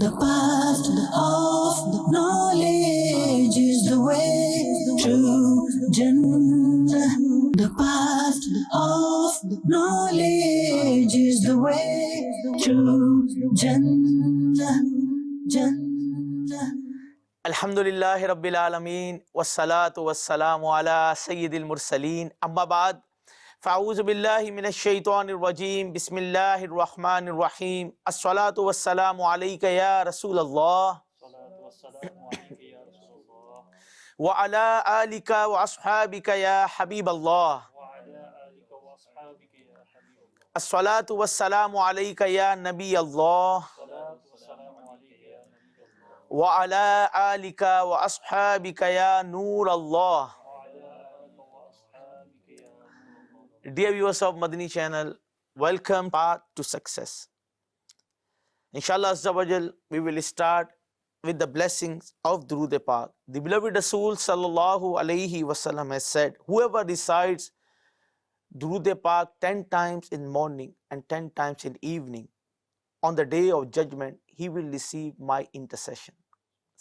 The path of knowledge is the way to Jannah. The path of knowledge is the way to Jannah. Jannah. الحمدللہ رب العالمین والصلاة والسلام علی سید المرسلین اما بعد فاعوذ باللہ من الشیطان الرجیم بسم اللہ الرحمن الرحیم الصلاة والسلام علیک یا رسول اللہ وعلی آلک واصحابک یا حبیب اللہ الصلاة والسلام علیک یا نبی اللہ وعلى آلك وأصحابك يا نور Allah. Dear viewers of Madani channel, welcome Path to Success. Inshallah Azza wa Jal, we will start with the blessings of Durood Pak. The beloved Rasul sallallahu alayhi wasallam has said, whoever recites Durood Pak 10 times in morning and 10 times in evening, on the day of judgment, he will receive my intercession.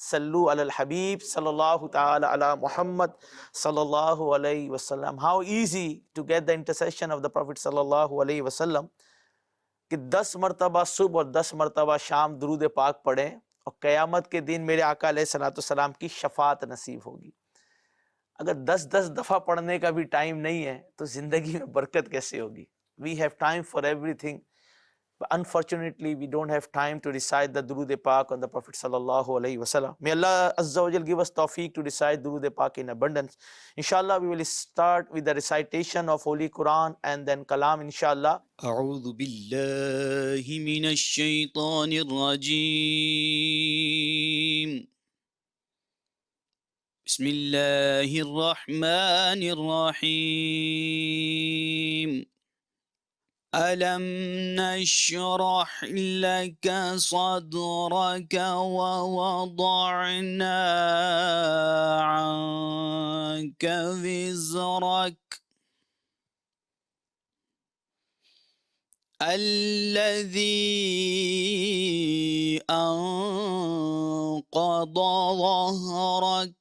Sallu ala al-Habib sallallahu ta'ala ala Muhammad sallallahu alayhi wasallam. How easy to get the intercession of the Prophet sallallahu alayhi wasallam کہ 10 مرتبہ صبح اور 10 مرتبہ شام درود پاک پڑھیں اور قیامت کے دن میرے آقا علیہ السلام کی شفاعت نصیب ہوگی. اگر 10 دفعہ پڑھنے کا بھی ٹائم نہیں ہے تو زندگی میں برکت کیسے ہوگی؟ We have time for everything. But unfortunately, we don't have time to recite the Durood Pak on the Prophet sallallahu alaihi wasallam. May Allah Azza wa Jal give us tawfiq to recite Durood Pak in abundance. Inshallah, we will start with the recitation of Holy Quran and then Kalam, inshallah. أعوذ بالله من الشيطان الرجيم. بسم الله الرحمن الرحيم. ألم نشرح لك صدرك ووضعنا عنك وزرك الذي أنقض ظهرك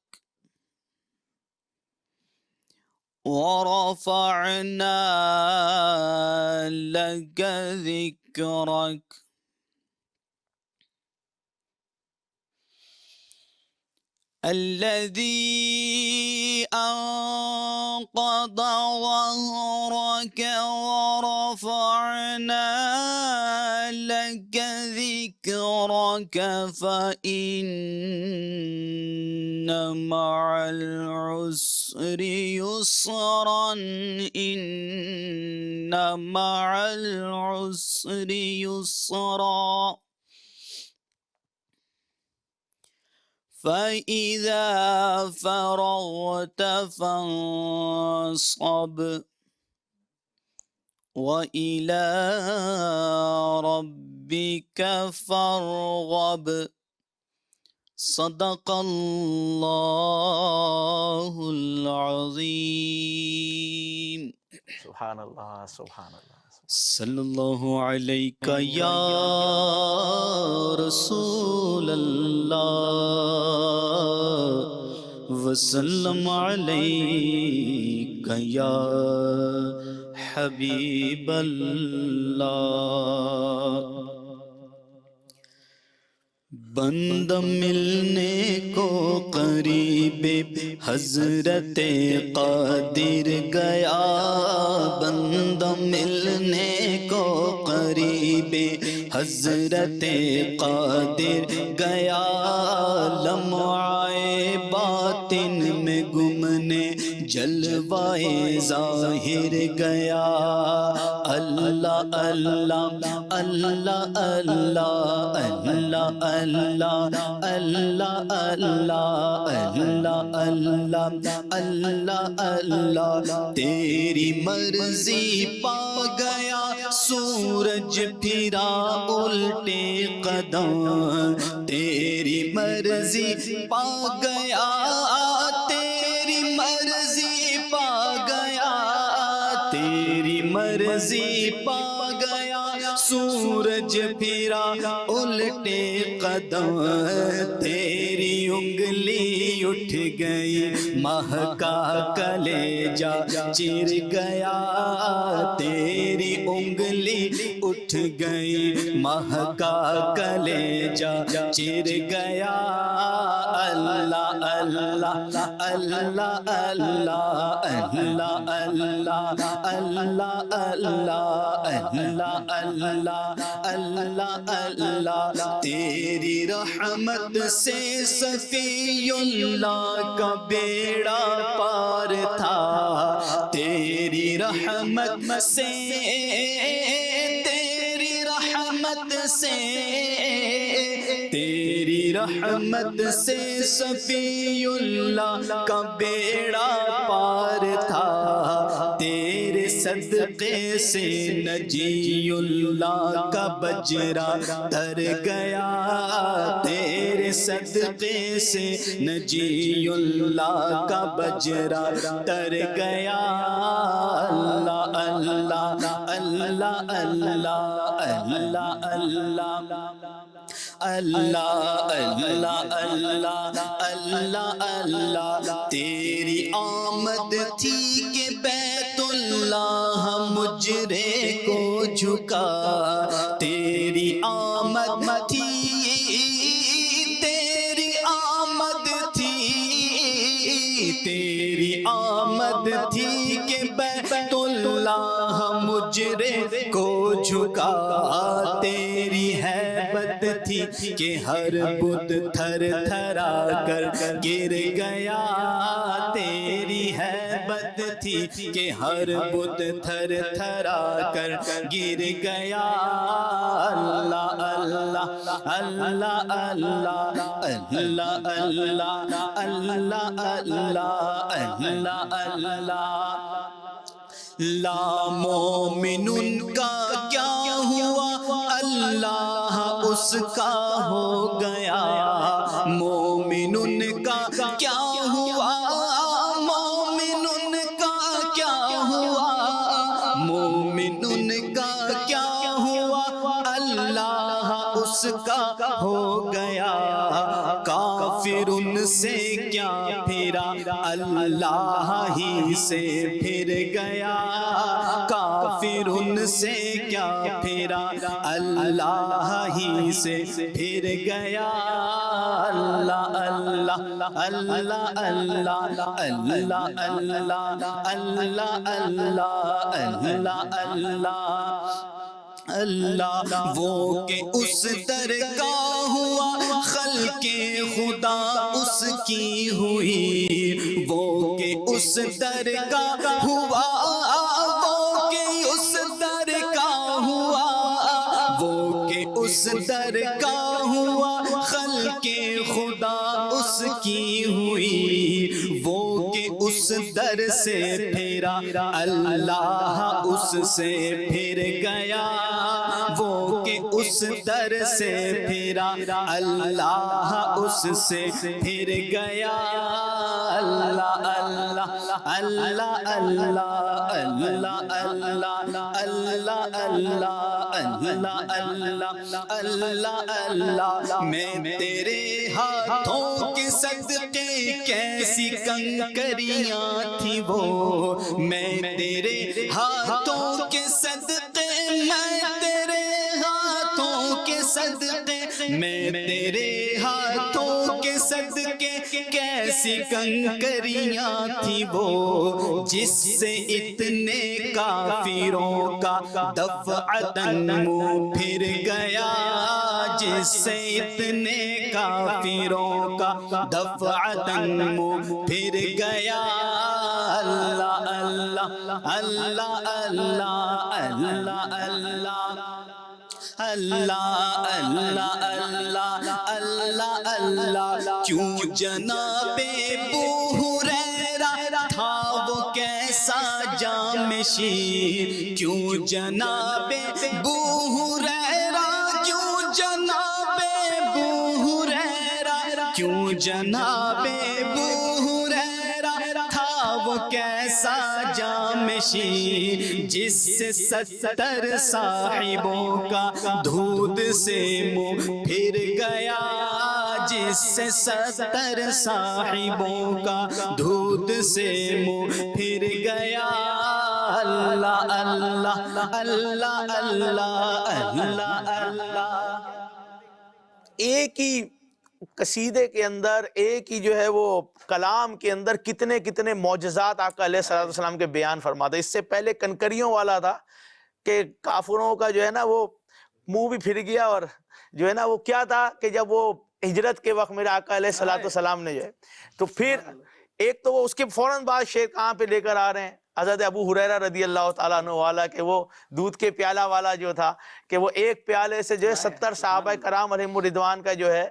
ورفعنا لك ذكرك الذي أنقض ظهرك ورفعنا لك ذكرك فإن مع العسر يسرا إن مع العسر يسرا فإذا فرغت فانصب وإلى ربك فارغب صدق الله العظيم. Subhanallah, Subhanallah. صلی اللہ علیہ یا رسول اللہ وسلم علیہ یا حبیب اللہ. بند ملنے کو قریب حضرت قادر گیا، بند ملنے کو قریب حضرت قادر گیا، لمعائے باطن میں گمنے جلوائے ظاہر گیا. اللہ اللہ اللہ اللہ اللہ اللہ اللہ اللہ اللہ اللہ اللہ تیری مرضی پا گیا سورج پھرا الٹے قدم، تیری مرضی پا گیا تیری مرضی پا گیا تیری مرضی پا گیا سورج پھرا الٹے قدم تیری انگلی اٹھ گئی ماہ کا کلیجہ چیر گیا تیری انگلی اٹھ گئی ماہ کا کلیجہ چیر گیا اللہ اللہ اللہ اللہ اللہ اللہ اللہ اللہ اللہ اللہ اللہ تیری رحمت سے صفی اللہ کا بیڑا پار تھا تیری رحمت سے تیری رحمت سے تیری رحمت سے صفی اللہ کا بیڑا پار تھا تیرے صدقے سے نجی اللہ کا بجرا تر گیا تیرے صدقے سے نجی اللہ کا بجرا تر گیا اللہ اللہ اللہ اللہ اللہ اللہ اللہ اللہ اللہ اللہ اللہ تیری آمد تھی کہ بیت اللہ مجرے کو جھکا تیری آمد تھی تیری آمد تھی تیری آمد تھی کہ بیت اللہ مجرے کو جھکا تیری ہیبت تھی کہ ہر بت تھر تھرا کر گر گیا تیری ہیبت تھی کہ ہر بت تھر تھرا کر گر گیا اللہ اللہ اللہ اللہ اللہ اللہ اللہ اللہ اللہ لا مومن کا کیا ہوا اللہ اس کا ہو گیا مومن کا کیا ہوا مومن کا کیا ہوا مومن کا کیا ہوا اللہ اس کا ہو گیا کافر ان سے کیا پھرا اللہ ہی سے پھر گیا کافر ان سے کیا پھرا اللہ ہی سے پھر گیا اللہ اللہ اللہ اللہ اللہ اللہ اللہ اللہ اللہ اللہ وہ کہ اس درگاہ ہوا خلق خدا اس کی ہوئی وہ کہ اس درگاہ ہوا وہ کہ اس درگاہ ہوا وہ کہ اس درگاہ ہوا خلق خدا اس کی ہوئی وہ کہ اس در سے پھرا اللہ اس سے پھر گیا وہ کہ اس در سے پھرا اللہ اس سے پھر گیا اللہ اللہ اللہ اللہ اللہ اللہ اللہ اللہ اللہ اللہ اللہ میں تیرے ہاتھوں کے صدقے کیسی کنکریاں تھی وہ میں تیرے ہاتھوں کے صدقے میں تیرے ہاتھوں کے صدقے میں تیرے ہاتھوں کے صدقے کیسی کنکریاں تھی وہ جس سے اتنے کافروں کا دفعتاً منہ پھر گیا جس سے اتنے کافروں کا دفعتاً منہ پھر گیا اللہ اللہ اللہ اللہ اللہ اللہ اللہ اللہ اللہ اللہ اللہ کیوں جناب ابو ہریرہ تھا وہ کیسا جام شیر کیوں جناب ابو ہریرہ کیوں جناب ابو ہریرہ کیوں جناب ابو ہریرہ تھا وہ وہ کیسا جام شیر جس سے 70 صاحبوں کا دودھ سے منہ پھر گیا، جس سے 70 صاحبوں کا دودھ سے منہ پھر گیا۔ اللہ اللہ اللہ اللہ اللہ اللہ۔ ایک ہی قصیدے کے اندر، ایک ہی جو ہے وہ کلام کے اندر کتنے کتنے معجزات آقا علیہ الصلوۃ والسلام کے بیان فرماتے۔ اس سے پہلے کنکریوں والا تھا کہ کافروں کا جو ہے نا وہ منہ بھی پھر گیا، اور جو ہے نا وہ کیا تھا کہ جب وہ ہجرت کے وقت میرے آقا علیہ الصلوۃ والسلام نے جو ہے تو پھر ایک تو وہ اس کے فوراً بعد شعر کہاں پہ لے کر آ رہے ہیں، حضرت ابو ہریرہ رضی اللہ تعالیٰ عنہ والا، کہ وہ دودھ کے پیالہ والا جو تھا کہ وہ ایک پیالے سے جو ہے 70 صحابہ کرام علیہم الرضوان کا جو ہے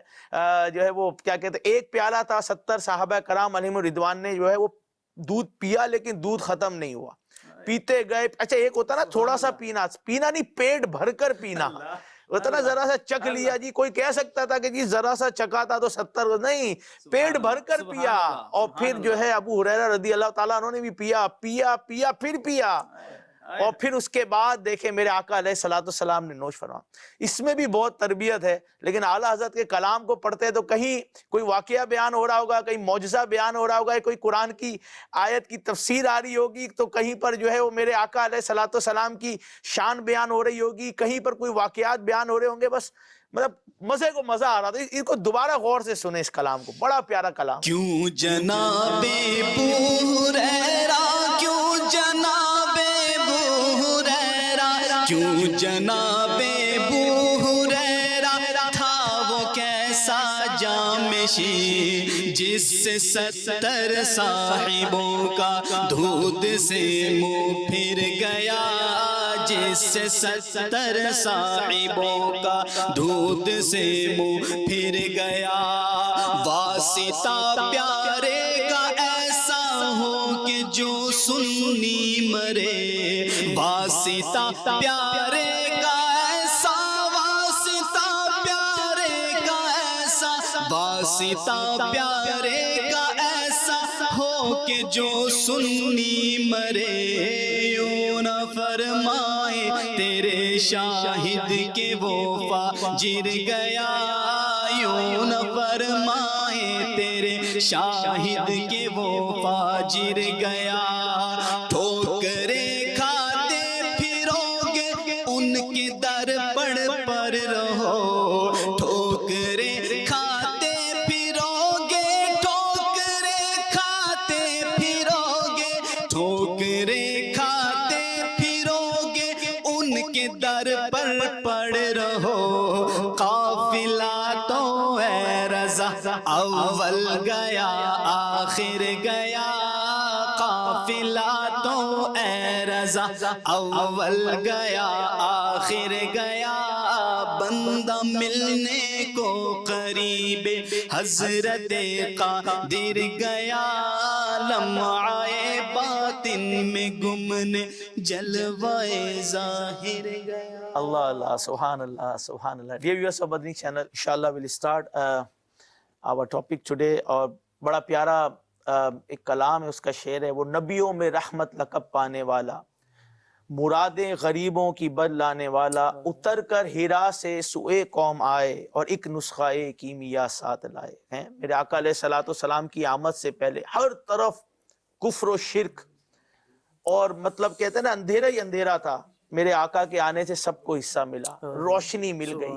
وہ کیا کہتے ہیں، ایک پیالہ تھا، 70 صحابہ کرام علیہم الرضوان نے جو ہے وہ دودھ پیا، لیکن دودھ ختم نہیں ہوا، پیتے گئے۔ اچھا ایک ہوتا نا تھوڑا سا پینا نہیں، پیٹ بھر کر پینا ہوتا نا، ذرا سا چکھ لیا جی، کوئی کہہ سکتا تھا کہ جی ذرا سا چکھا تھا تو 70، نہیں، پیٹ بھر کر پیا۔ اور پھر جو ہے ابو ہریرہ رضی اللہ تعالیٰ عنہ نے بھی پیا پیا پیا پھر پیا، اور پھر اس کے بعد دیکھیں میرے آقا علیہ الصلوۃ والسلام نے نوش فرمایا۔ اس میں بھی بہت تربیت ہے، لیکن اعلیٰ حضرت کے کلام کو پڑھتے ہیں تو کہیں کوئی واقعہ بیان ہو رہا ہوگا، کہیں معجزہ بیان ہو رہا ہوگا، کوئی قرآن کی آیت کی تفسیر آ رہی ہوگی، تو کہیں پر جو ہے وہ میرے آقا علیہ الصلوۃ والسلام کی شان بیان ہو رہی ہوگی، کہیں پر کوئی واقعات بیان ہو رہے ہوں گے، بس مطلب مزے کو مزہ آ رہا تھا۔ اس کو دوبارہ غور سے سنیں، اس کلام کو، بڑا پیارا کلام۔ کیوں جناب ابو ہریرہ، کیوں جناب ابو ہریرہ، کیوں جناب ابو ہریرہ تھا وہ کیسا جام شیر جس سے 70 صاحبوں کا دودھ سے منہ پھر گیا، جس سے 70 صاحبوں کا دودھ سے منہ پھر گیا۔ واسطہ پیارے کا ایسا ہو کہ جو سنی مرے، واسطہ پیارے کا ایسا، واسطہ پیارے کا ایسا، واسطہ پیارے کا ایسا ہو کہ جو سنی مرے۔ یوں نہ فرمائے تیرے شاہد کے وہ فاجر گیا، یوں نہ فرمائے تیرے شاہد کے وہ فاجر گیا۔ ٹھوکریں کھاتے پھرو گے ان کے در پر رہو، ٹھوکریں کھاتے پھرو گے، ٹھوکریں کھاتے پھرو گے، ٹھوکریں کھاتے پھرو گے ان کے در پر رہو۔ قافلہ تو اے رضا اول گیا آخر گیا، قافلہ تو اے رضا اول گیا آخر گیا۔ بندہ ملنے کو قریب حضرت قادر گیا، لمعائے باطن میں گمنے جلوائے ظاہر گیا۔ اللہ اللہ، سبحان اللہ سبحان اللہ۔ Dear viewers of Madani channel, inshallah we'll start our topic today، اور بڑا پیارا ایک کلام ہے، اس کا شعر ہے، وہ نبیوں میں رحمت لقب پانے والا، مرادیں غریبوں کی بد لانے والا، اتر کر ہیرا سے سوئے قوم آئے اور ایک نسخہ کیمیا ساتھ لائے ہیں۔ میرے آقا علیہ الصلوۃ والسلام کی آمد سے پہلے ہر طرف کفر و شرک، اور مطلب کہتے ہیں نا اندھیرا ہی اندھیرا تھا، میرے آقا کے آنے سے سب کو حصہ ملا، روشنی مل گئی۔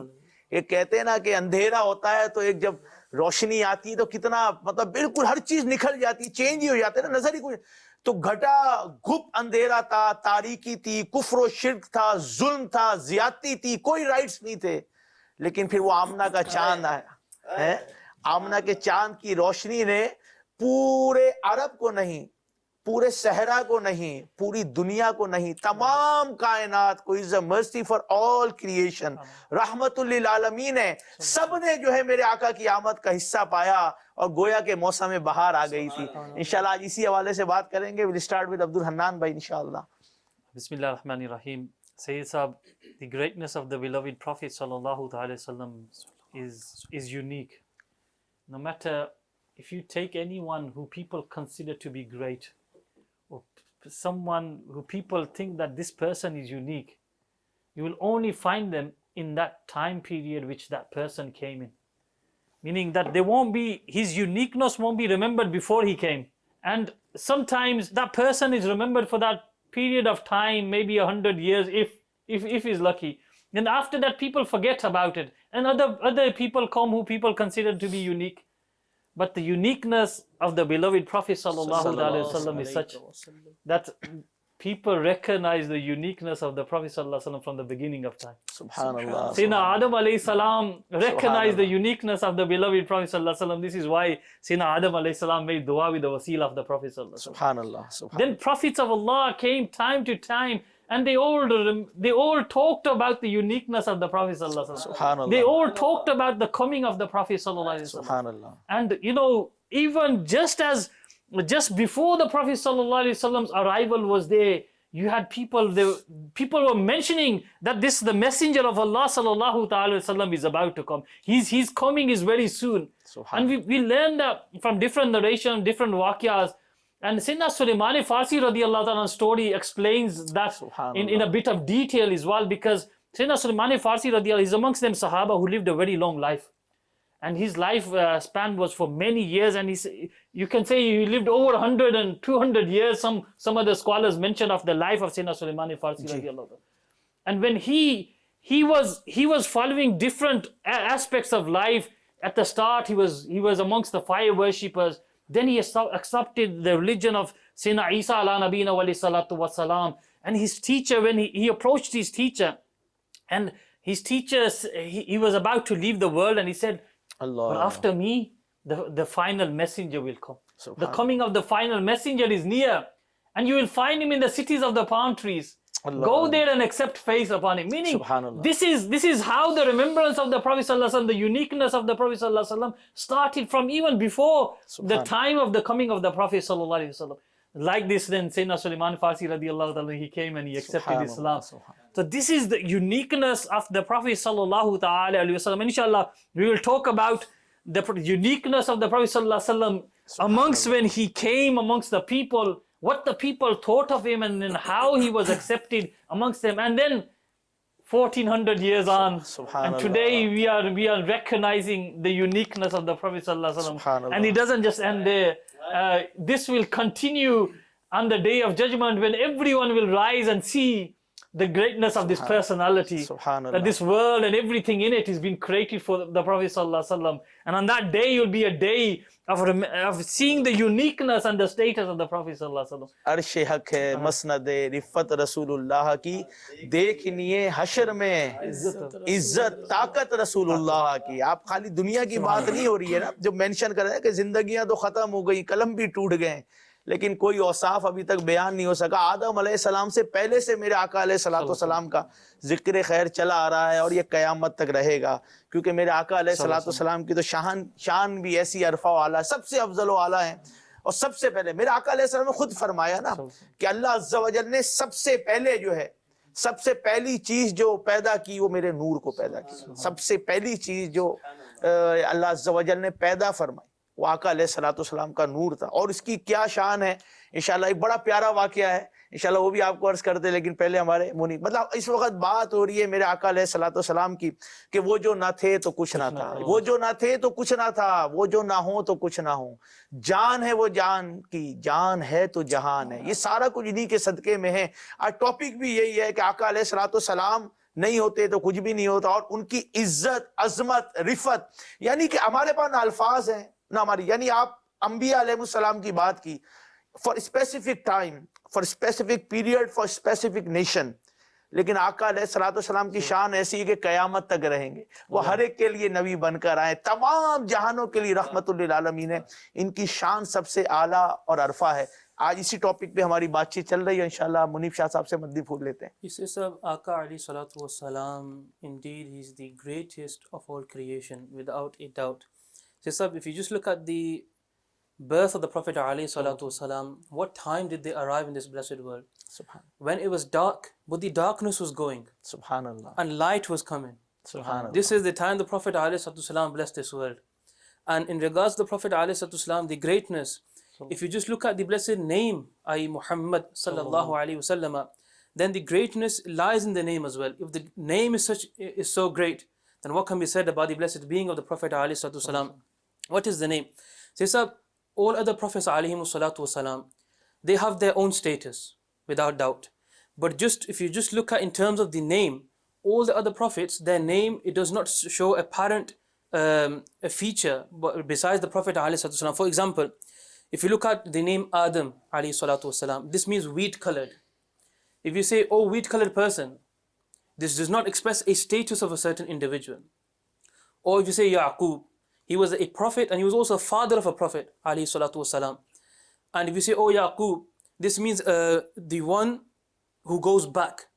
ایک کہتے ہیں نا کہ اندھیرا ہوتا ہے تو ایک جب روشنی آتی ہے تو کتنا مطلب بالکل ہر چیز نکھل جاتی، چینج ہی ہو جاتے نا، نظر ہی کچھ۔ تو گھٹا گھپ اندھیرا تھا، تاریکی تھی، کفر و شرک تھا، ظلم تھا، زیادتی تھی، کوئی رائٹس نہیں تھے۔ لیکن پھر وہ آمنہ کا چاند آیا، آمنہ کے چاند کی روشنی نے پورے عرب کو نہیں، پورے صحرا کو نہیں، پوری دنیا کو نہیں، تمام کائنات کو، is a mercy for all creation، رحمت للعالمین ہے، سب نے جو ہے میرے آقا کی آمد کا حصہ پایا، اور گویا کہ موسم بہار آ گئی تھی۔ انشاءاللہ آج اسی حوالے سے بات کریں گے۔ we'll start with عبد الحنان بھائی انشاءاللہ۔ بسم اللہ الرحمن الرحیم۔ Sayyid Sahab, the greatness of the beloved Prophet sallallahu ta'ala sallam is unique. No matter if you take anyone who people consider to be great, or someone who people think that this person is unique, you will only find them in that time period which that person came in. Meaning that his uniqueness won't be remembered before he came. And sometimes that person is remembered for that period of time, maybe 100 years, if he's lucky. Then after that, people forget about it. And other people come who people consider to be unique. But the uniqueness of the beloved Prophet ﷺ is such that people recognize the uniqueness of the Prophet ﷺ from the beginning of time. Subhanallah. Sayyidina Adam alayhi salam recognized the uniqueness of the beloved Prophet ﷺ. This is why Sayyidina Adam alayhi salam made dua with the wasila of the Prophet ﷺ. Subhanallah. Then prophets of Allah came time to time, and they all talked about the uniqueness of the Prophet ﷺ. Subhanallah. They all talked about the coming of the Prophet ﷺ. Subhanallah. And even just before the Prophet ﷺ's arrival was there, you had people were mentioning that the messenger of Allah sallallahu ta'ala wasallam is about to come. His coming is very soon. And we learned that from different narrations, different waqiyas. And Sayyidina Sulaiman Farsi radiallahu ta'ala story explains that in a bit of detail as well, because Sayyidina Sulaiman Farsi radiallahu is amongst them Sahaba who lived a very long life. And his life span was for many years, and you can say he lived over 100 and 200 years. Some of the scholars mention of the life of Sayyidina Sulaiman Farsi radiallahu ta'ala. And when he was following different aspects of life, at the start he was amongst the fire worshippers. Then he accepted the religion of Sayyidina Isa ala nabiyina wa salatu wa salam. And his teacher, when he approached his teacher, and his teacher, he was about to leave the world, and he said, Allah. but after me, the final messenger will come. The coming of the final messenger is near, and you will find him in the cities of the palm trees. Allah. Go there and accept faith upon him. Meaning, this is how the remembrance of the Prophet ﷺ, the uniqueness of the Prophet ﷺ started from even before the time of the coming of the Prophet ﷺ. Like this, then Sayyidina Sulaiman Farsi radiallahu ta'ala, he came and he accepted Islam. So this is the uniqueness of the Prophet sallallahu ta'ala alayhi wa sallam. Inshallah, we will talk about the uniqueness of the Prophet sallallahu alayhi wa sallam amongst when he came amongst the people, what the people thought of him, and then how he was accepted amongst them. And then 1400 years on, and today we are recognizing the uniqueness of the Prophet sallallahu alayhi wa sallam. And it doesn't just end there. This will continue on the day of judgment, when everyone will rise and see the greatness of this personality, that this world and everything in it is being created for the Prophet sallallahu alaihi wasallam. And on that day will be a day of seeing the uniqueness and the status of the Prophet sallallahu alaihi wasallam. Arsh haq hai, masnad rifat Rasulullah ki, dekhniye hashr mein izzat taqat Rasulullah ki. Aap khali duniya ki baat nahi ho rahi hai na, jo mention kar rahe hai ki zindagiyan to khatam ho gayi, kalam bhi toot gaye, لیکن کوئی اوصاف ابھی تک بیان نہیں ہو سکا. آدم علیہ السلام سے پہلے سے میرے آقا علیہ السلام کا ذکر خیر چلا آ رہا ہے، اور یہ قیامت تک رہے گا، کیونکہ میرے آقا علیہ السلام کی تو شان بھی ایسی عرفہ و اعلیٰ، سب سے افضل و اعلیٰ ہیں. اور سب سے پہلے میرے آقا علیہ السلام نے خود فرمایا نا کہ اللہ عز و جل نے سب سے پہلے جو ہے، سب سے پہلی چیز جو پیدا کی وہ میرے نور کو پیدا کی. سب سے پہلی چیز جو اللہ عز و جل نے پیدا فرمائی وہ آقا علیہ السلام کا نور تھا. اور اس کی کیا شان ہے، انشاءاللہ ایک بڑا پیارا واقعہ ہے، انشاءاللہ وہ بھی آپ کو عرض کرتے. لیکن پہلے ہمارے مطلب اس وقت بات ہو رہی ہے میرے آقا علیہ السلام کی کہ وہ جو نہ تھے تو کچھ نہ تھا، وہ جو نہ تھے تو کچھ نہ تھا، وہ جو نہ ہو تو کچھ نہ ہو، جان ہے وہ جان کی، جان ہے تو جہان ہے. یہ سارا کچھ انہی کے صدقے میں ہے. آج ٹاپک بھی یہی ہے کہ آقا علیہ السلام نہیں ہوتے تو کچھ بھی نہیں ہوتا، اور ان کی عزت، عظمت، رفت، یعنی کہ ہمارے پاس الفاظ ہیں نہ ہماری، یعنی آپ انبیاء علیہ السلام کی بات کی for specific time, for specific period, for specific nation, لیکن آقا علیہ السلام کی شان ایسی ہے کہ قیامت تک رہیں گے. وہ ہر ایک کے لیے نبی بن کر آئے، تمام جہانوں کے لیے رحمت للعالمین ہے. ان کی شان سب سے اعلیٰ اور عرفہ ہے. آج اسی ٹاپک پہ ہماری بات چیت چل رہی ہے. انشاءاللہ منیب شاہ صاحب سے مدی پھول لیتے ہیں. اس سے سب آقا علیہ الصلوۃ والسلام indeed he is the greatest of all creation without a doubt. So sir, if you just look at the birth of the Prophet alayhi salatu wasalam, what time did they arrive in this blessed world? Subhanallah. When it was dark, but the darkness was going Subhanallah. and light was coming. Subhanallah. This is the time the Prophet alayhi salatu wasalam blessed this world. And in regards to the Prophet alayhi salatu wasalam, the greatness, If you just look at the blessed name, i.e. Muhammad sallallahu alaihi wasallam, then the greatness lies in the name as well. If the name is so great, then what can be said about the blessed being of the Prophet alaihi salatu wasalam? What is the name? So sir, all other prophets alaihi salatu wasalam, they have their own status, without doubt. But just if you just look at in terms of the name, all the other prophets, their name, it does not show apparent a feature besides the Prophet ﷺ. For example, if you look at the name Adam ﷺ, this means wheat colored. If you say, oh, wheat colored person, this does not express a status of a certain individual. Or if you say Yaqub, he was a prophet and he was also a father of a prophet ﷺ. And if you say, oh, Yaqub, this means the one who goes back.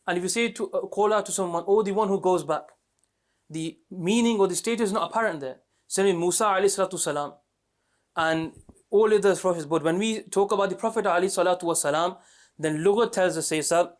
And if you say to call out to someone, oh, the one who goes back, the meaning or the status is not apparent there. Same Musa alayhi salatu salam and all other prophets. But when we talk about the Prophet alayhi salatu wasalam, then Lughat tells us, says up,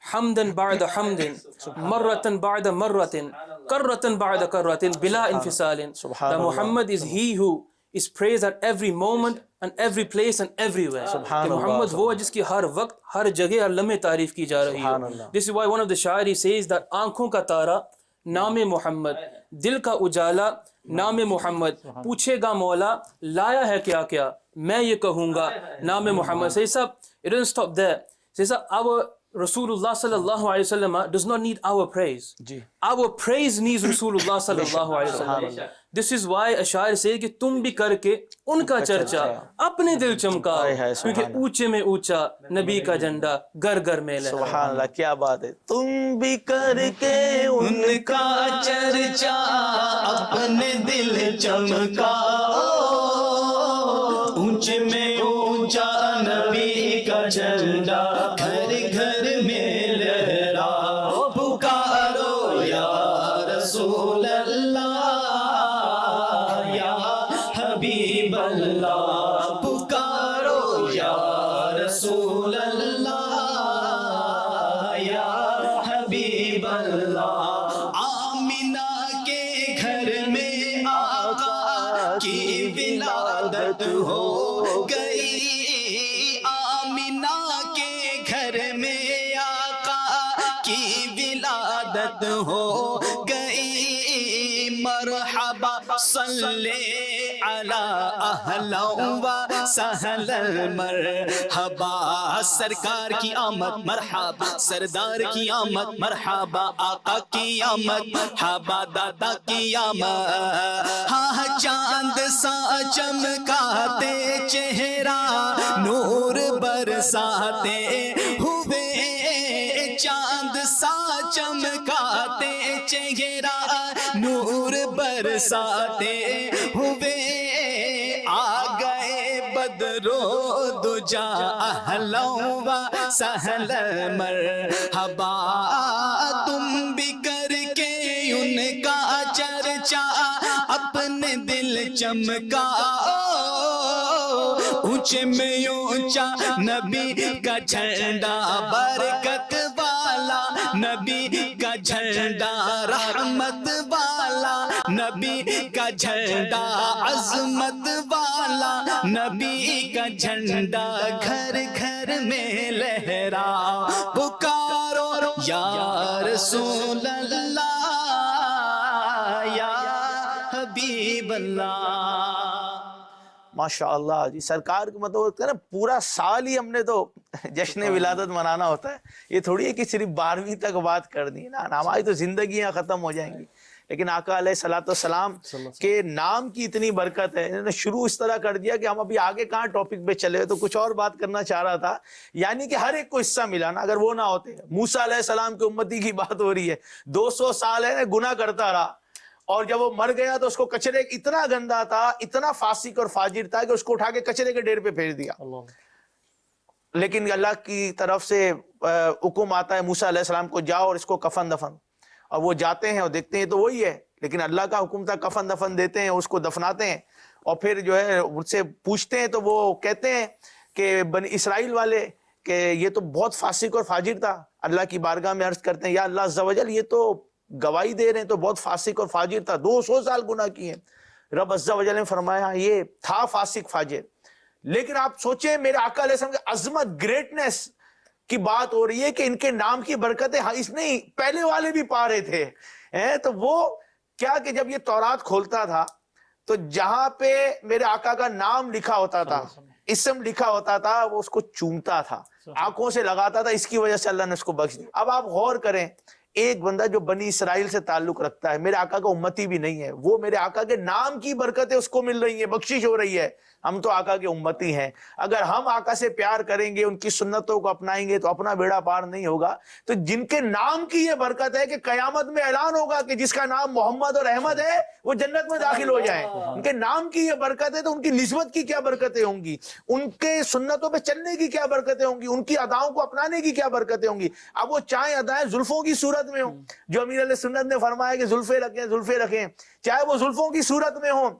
حمدا بعد حمد مرة بعد مرة كرة بعد كرة بلا انفصال. That Muhammad is he who is praised at every moment and every place and everywhere. کہ محمد وہ ہے جس کی ہر وقت ہر جگہ ہر لمحے تعریف کی جا رہی ہے. This is why one of the شاعری says that آنکھوں کا تارا نام محمد, دل کا اجالا نام محمد, پوچھے گا مولا لایا ہے کیا کیا, میں یہ کہوں گا نام محمد. Say sir, it doesn't stop there. Say sir, our Rasulullah sallallahu alayhi wasallam does not need our praise. Our praise needs Rasulullah sallallahu alayhi wasallam. This is why a shair says کہ تم بھی کر کے ان کا چرچا اپنے دل چمکاؤ, کیونکہ اونچے میں اونچا نبی کا جھنڈا گر گر میں لہرا. سبحان اللہ, کیا بات ہے. تم بھی کر کے ان کا چرچا اپنے دل چمکاؤ, اونچے میں اونچا نبی کا جھنڈا گھر گھر میں لہراؤ. پکارو یا رسول اللہ یا حبیب اللہ, پکارو یا رسول اللہ یا حبیب اللہ. آمینہ کے گھر میں آقا کی ولادت ہو گئی, آمینہ کے گھر میں آقا کی ولادت ہو گئی. مرحبا صلی علی اہلا و سہلا مرحبا, سرکار کی آمد مرحبا, سردار کی آمد مرحبا, آقا کی آمد مرحبا, دادا کی آمد. ہاں چاند سا چمکاتے چہرہ نور برساتے ہوئے, چاند سا چمکاتے چہرہ نور برساتے ہوئے, آ گئے بدرو دجا اہلا و سہلا مرحبا. تم بھی کر کے ان کا چرچا اپنے دل چمکاؤ, اونچے میں اونچا نبی کا جھنڈا برکت والا, نبی کا جھنڈا رحمت والا, نبی کا جھنڈا عظمت والا, نبی کا جھنڈا گھر گھر میں لہرا. پکارو یا رسول اللہ یا حبیب اللہ. ماشاء اللہ جی, سرکار کو مطلب نا پورا سال ہی ہم نے تو جشن ولادت منانا ہوتا ہے. یہ تھوڑی ہے کہ صرف 12ویں تک بات کر دی نا, ہماری تو زندگیاں ختم ہو جائیں گی. لیکن آقا علیہ الصلوۃ والسلام کے نام کی اتنی برکت ہے, انہوں نے شروع اس طرح کر دیا کہ ہم ابھی آگے کہاں ٹاپک پہ چلے, تو کچھ اور بات کرنا چاہ رہا تھا. یعنی کہ ہر ایک کو حصہ ملا نا, اگر وہ نہ ہوتے. موسیٰ علیہ السلام کے امتی کی بات ہو رہی ہے, 200 سال ہے گناہ کرتا رہا, اور جب وہ مر گیا تو اس کو کچرے, اتنا گندا تھا, اتنا فاسق اور فاجر تھا کہ اس کو اٹھا کے کچرے کے ڈھیر پہ پھینک دیا. لیکن اللہ کی طرف سے حکم آتا ہے موسیٰ علیہ السلام کو, جاؤ اور اس کو کفن دفن, اور وہ جاتے ہیں اور دیکھتے ہیں تو وہی ہے. لیکن اللہ کا حکم تھا, کفن دفن دیتے ہیں, اس کو دفناتے ہیں, اور پھر جو ہے ان سے پوچھتے ہیں تو وہ کہتے ہیں کہ بنی اسرائیل والے کہ یہ تو بہت فاسق اور فاجر تھا. اللہ کی بارگاہ میں عرض کرتے ہیں, یا اللہ عز و جل, یہ تو گواہی دے رہے ہیں تو بہت فاسق اور فاجر تھا, 200 سال گناہ کیے. رب عز و جل نے فرمایا یہ تھا فاسق فاجر. لیکن آپ سوچیں میرے آقا علیہ السلام کی عظمت, گریٹنس کی بات ہو رہی ہے کہ ان کے نام کی برکتیں اس نہیں پہلے والے بھی پا رہے تھے. تو وہ کیا کہ جب یہ تورات کھولتا تھا تو جہاں پہ میرے آقا کا نام لکھا ہوتا تھا, اسم لکھا ہوتا تھا, وہ اس کو چومتا تھا, آنکھوں سے لگاتا تھا. اس کی وجہ سے اللہ نے اس کو بخش دیا. اب آپ غور کریں, ایک بندہ جو بنی اسرائیل سے تعلق رکھتا ہے, میرے آقا کا امتی بھی نہیں ہے, وہ میرے آقا کے نام کی برکتیں اس کو مل رہی ہیں, بخشش ہو رہی ہے. ہم تو آقا کے امتی ہیں. اگر ہم آقا سے پیار کریں گے, ان کی سنتوں کو اپنائیں گے تو اپنا بیڑا پار نہیں ہوگا. تو جن کے نام کی یہ برکت ہے کہ قیامت میں اعلان ہوگا کہ جس کا نام محمد اور احمد ہے وہ جنت میں داخل ہو جائیں, ان کے نام کی یہ برکت ہے, تو ان کی نسبت کی کیا برکتیں ہوں گی, ان کے سنتوں پہ چلنے کی کیا برکتیں ہوں گی, ان کی اداؤں کو اپنانے کی کیا برکتیں ہوں گی. اب وہ چاہے ادائیں زلفوں کی صورت میں ہوں, جو امیر علیہ سنت نے فرمایا کہ زلفیں رکھیں, چاہے وہ زلفوں کی صورت میں ہوں,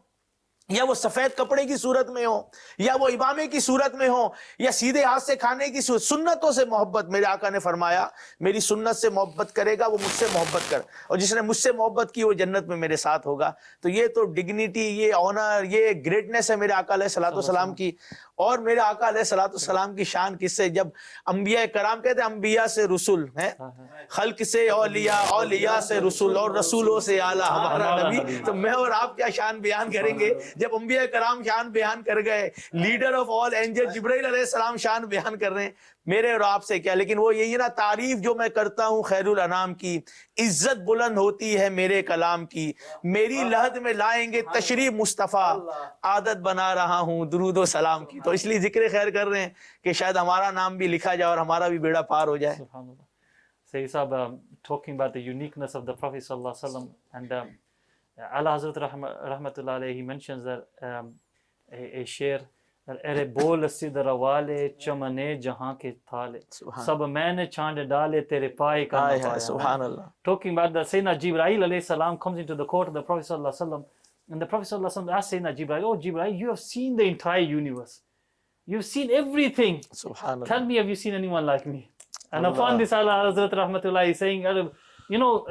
یا وہ سفید کپڑے کی صورت میں ہو, یا وہ امامے کی صورت میں ہو, یا سیدھے ہاتھ سے کھانے کی صورت. سنتوں سے محبت, میرے آقا نے فرمایا میری سنت سے محبت کرے گا وہ مجھ سے محبت کر, اور جس نے مجھ سے محبت کی وہ جنت میں میرے ساتھ ہوگا. تو یہ تو ڈگنیٹی, یہ آنر, یہ گریٹنس ہے میرے آقا علیہ الصلوۃ والسلام کی. اور میرے آقا علیہ الصلوۃ والسلام کی شان کس سے, جب انبیاء کرام کہتے ہیں انبیاء سے رسول ہیں, خلق سے اولیاء, اولیاء سے رسول, اور رسولوں سے اعلیٰ ہمارا نبی. تو میں اور آپ کیا شان بیان کریں گے جب انبیاء کرام شان بیان کر گئے, لیڈر آف آل اینجل جبرائیل علیہ السلام شان بیان کر رہے ہیں, میرے اور آپ سے کیا. لیکن وہ یہی نا, تعریف جو میں کرتا ہوں خیر الانام کی, عزت بلند ہوتی ہے میرے کلام کی, میری لحد میں لائیں گے تشریف مصطفیٰ, عادت بنا رہا ہوں درود و سلام کی. تو اس لیے ذکر خیر کر رہے ہیں کہ شاید ہمارا نام بھی لکھا جائے اور ہمارا بھی بیڑا پار ہو جائے. Sayyid Sahab, talking about the uniqueness of the Prophet sallallahu alaihi wasallam, and Allah Hazrat Rahmatullah alayhi, he mentions that a share that ere bol sidra wale chamane jahan ke thale sab maine chand dale tere paaye ka na paaya. Subhanallah. Talking about the Sayyidina Jibreel alayhi salam comes into the court of the Prophet sallallahu alaihi wasallam, and the Prophet sallallahu alaihi wasallam asks Sayyidina Jibreel, oh Jibreel, you have seen the entire universe, you've seen everything, Subhanallah. tell me, have you seen anyone like me? And upon this, Allah Hazrat Rahmatullah is saying, you know,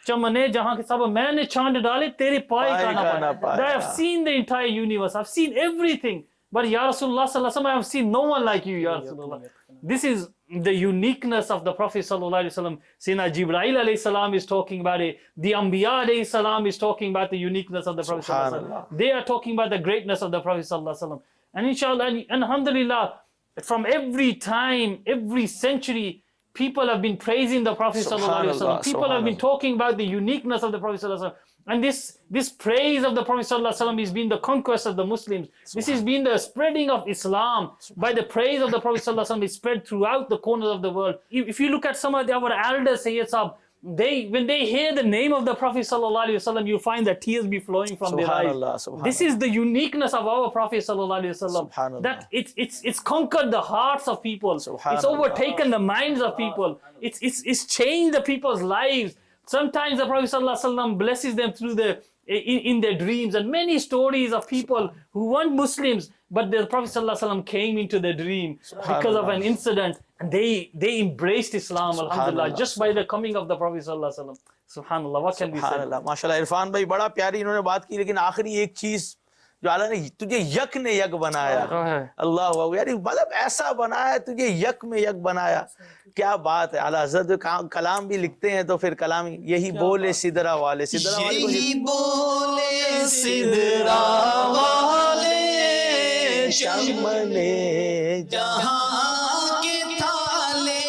chamane jahan ke sab maine chand dale tere paaye ka na paaya. I have seen the entire universe, I've seen everything, but Ya Rasulullah sallallahu alaihi wasallam, I have seen no one like you, Ya Rasulullah. This is the uniqueness of the Prophet sallallahu alaihi wasallam. Sayyidina Jibreel alayhi salam is talking about it. The Anbiya alayhi salam is talking about the uniqueness of the Prophet sallallahu alaihi wasallam. They are talking about the greatness of the Prophet sallallahu alaihi wasallam. And inshallah, and alhamdulillah, from every time, every century, people have been praising the Prophet sallallahu alaihi wasallam. People have been talking about the uniqueness of the Prophet sallallahu alaihi wasallam. And this praise of the Prophet sallallahu alaihi wasallam has been the conquest of the Muslims. This has been the spreading of Islam. By the praise of the Prophet sallallahu alaihi wasallam, it's spread throughout the corners of the world. If you look at some of our elders, Sayyid Sahab, when they hear the name of the Prophet sallallahu alaihi wasallam, you find that tears be flowing from their eyes. This is the uniqueness of our Prophet sallallahu alaihi wasallam. That it's conquered the hearts of people. It's overtaken the minds of people. It's changed the people's lives. Sometimes the Prophet sallallahu alaihi wasallam blesses them through in their dreams, and many stories of people who weren't Muslims, but the Prophet sallallahu alaihi wasallam came into their dream because of an incident, and they embraced Islam, alhamdulillah, just by the coming of the Prophet sallallahu alaihi wasallam. Subhanallah, what can we say? MashaAllah, Irfan بھائی بڑا پیاری انہوں نے بات کی, لیکن آخری ایک چیز جو اللہ نے تجھے یک نے یک بنایا, اللہ ہوا یعنی مطلب ایسا بنایا, تجھے یک میں یک بنایا. کیا بات ہے. اعلیٰ حضرت کلام بھی لکھتے ہیں تو پھر کلام یہی بولے سدرا والے, سدرا والے یہی بولے سدرا والے چمنے جہاں کے تھالے,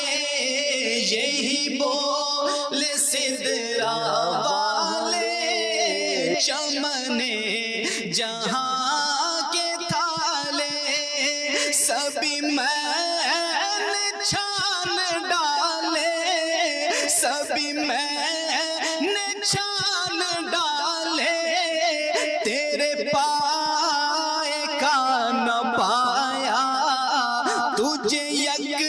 یہی بولے سدرا والے چمنے جہاں کے تھالے, سبھی میں چھان ڈالے, سبھی میں چھان ڈالے, تیرے پائے کا نہ پایا, تجھے یک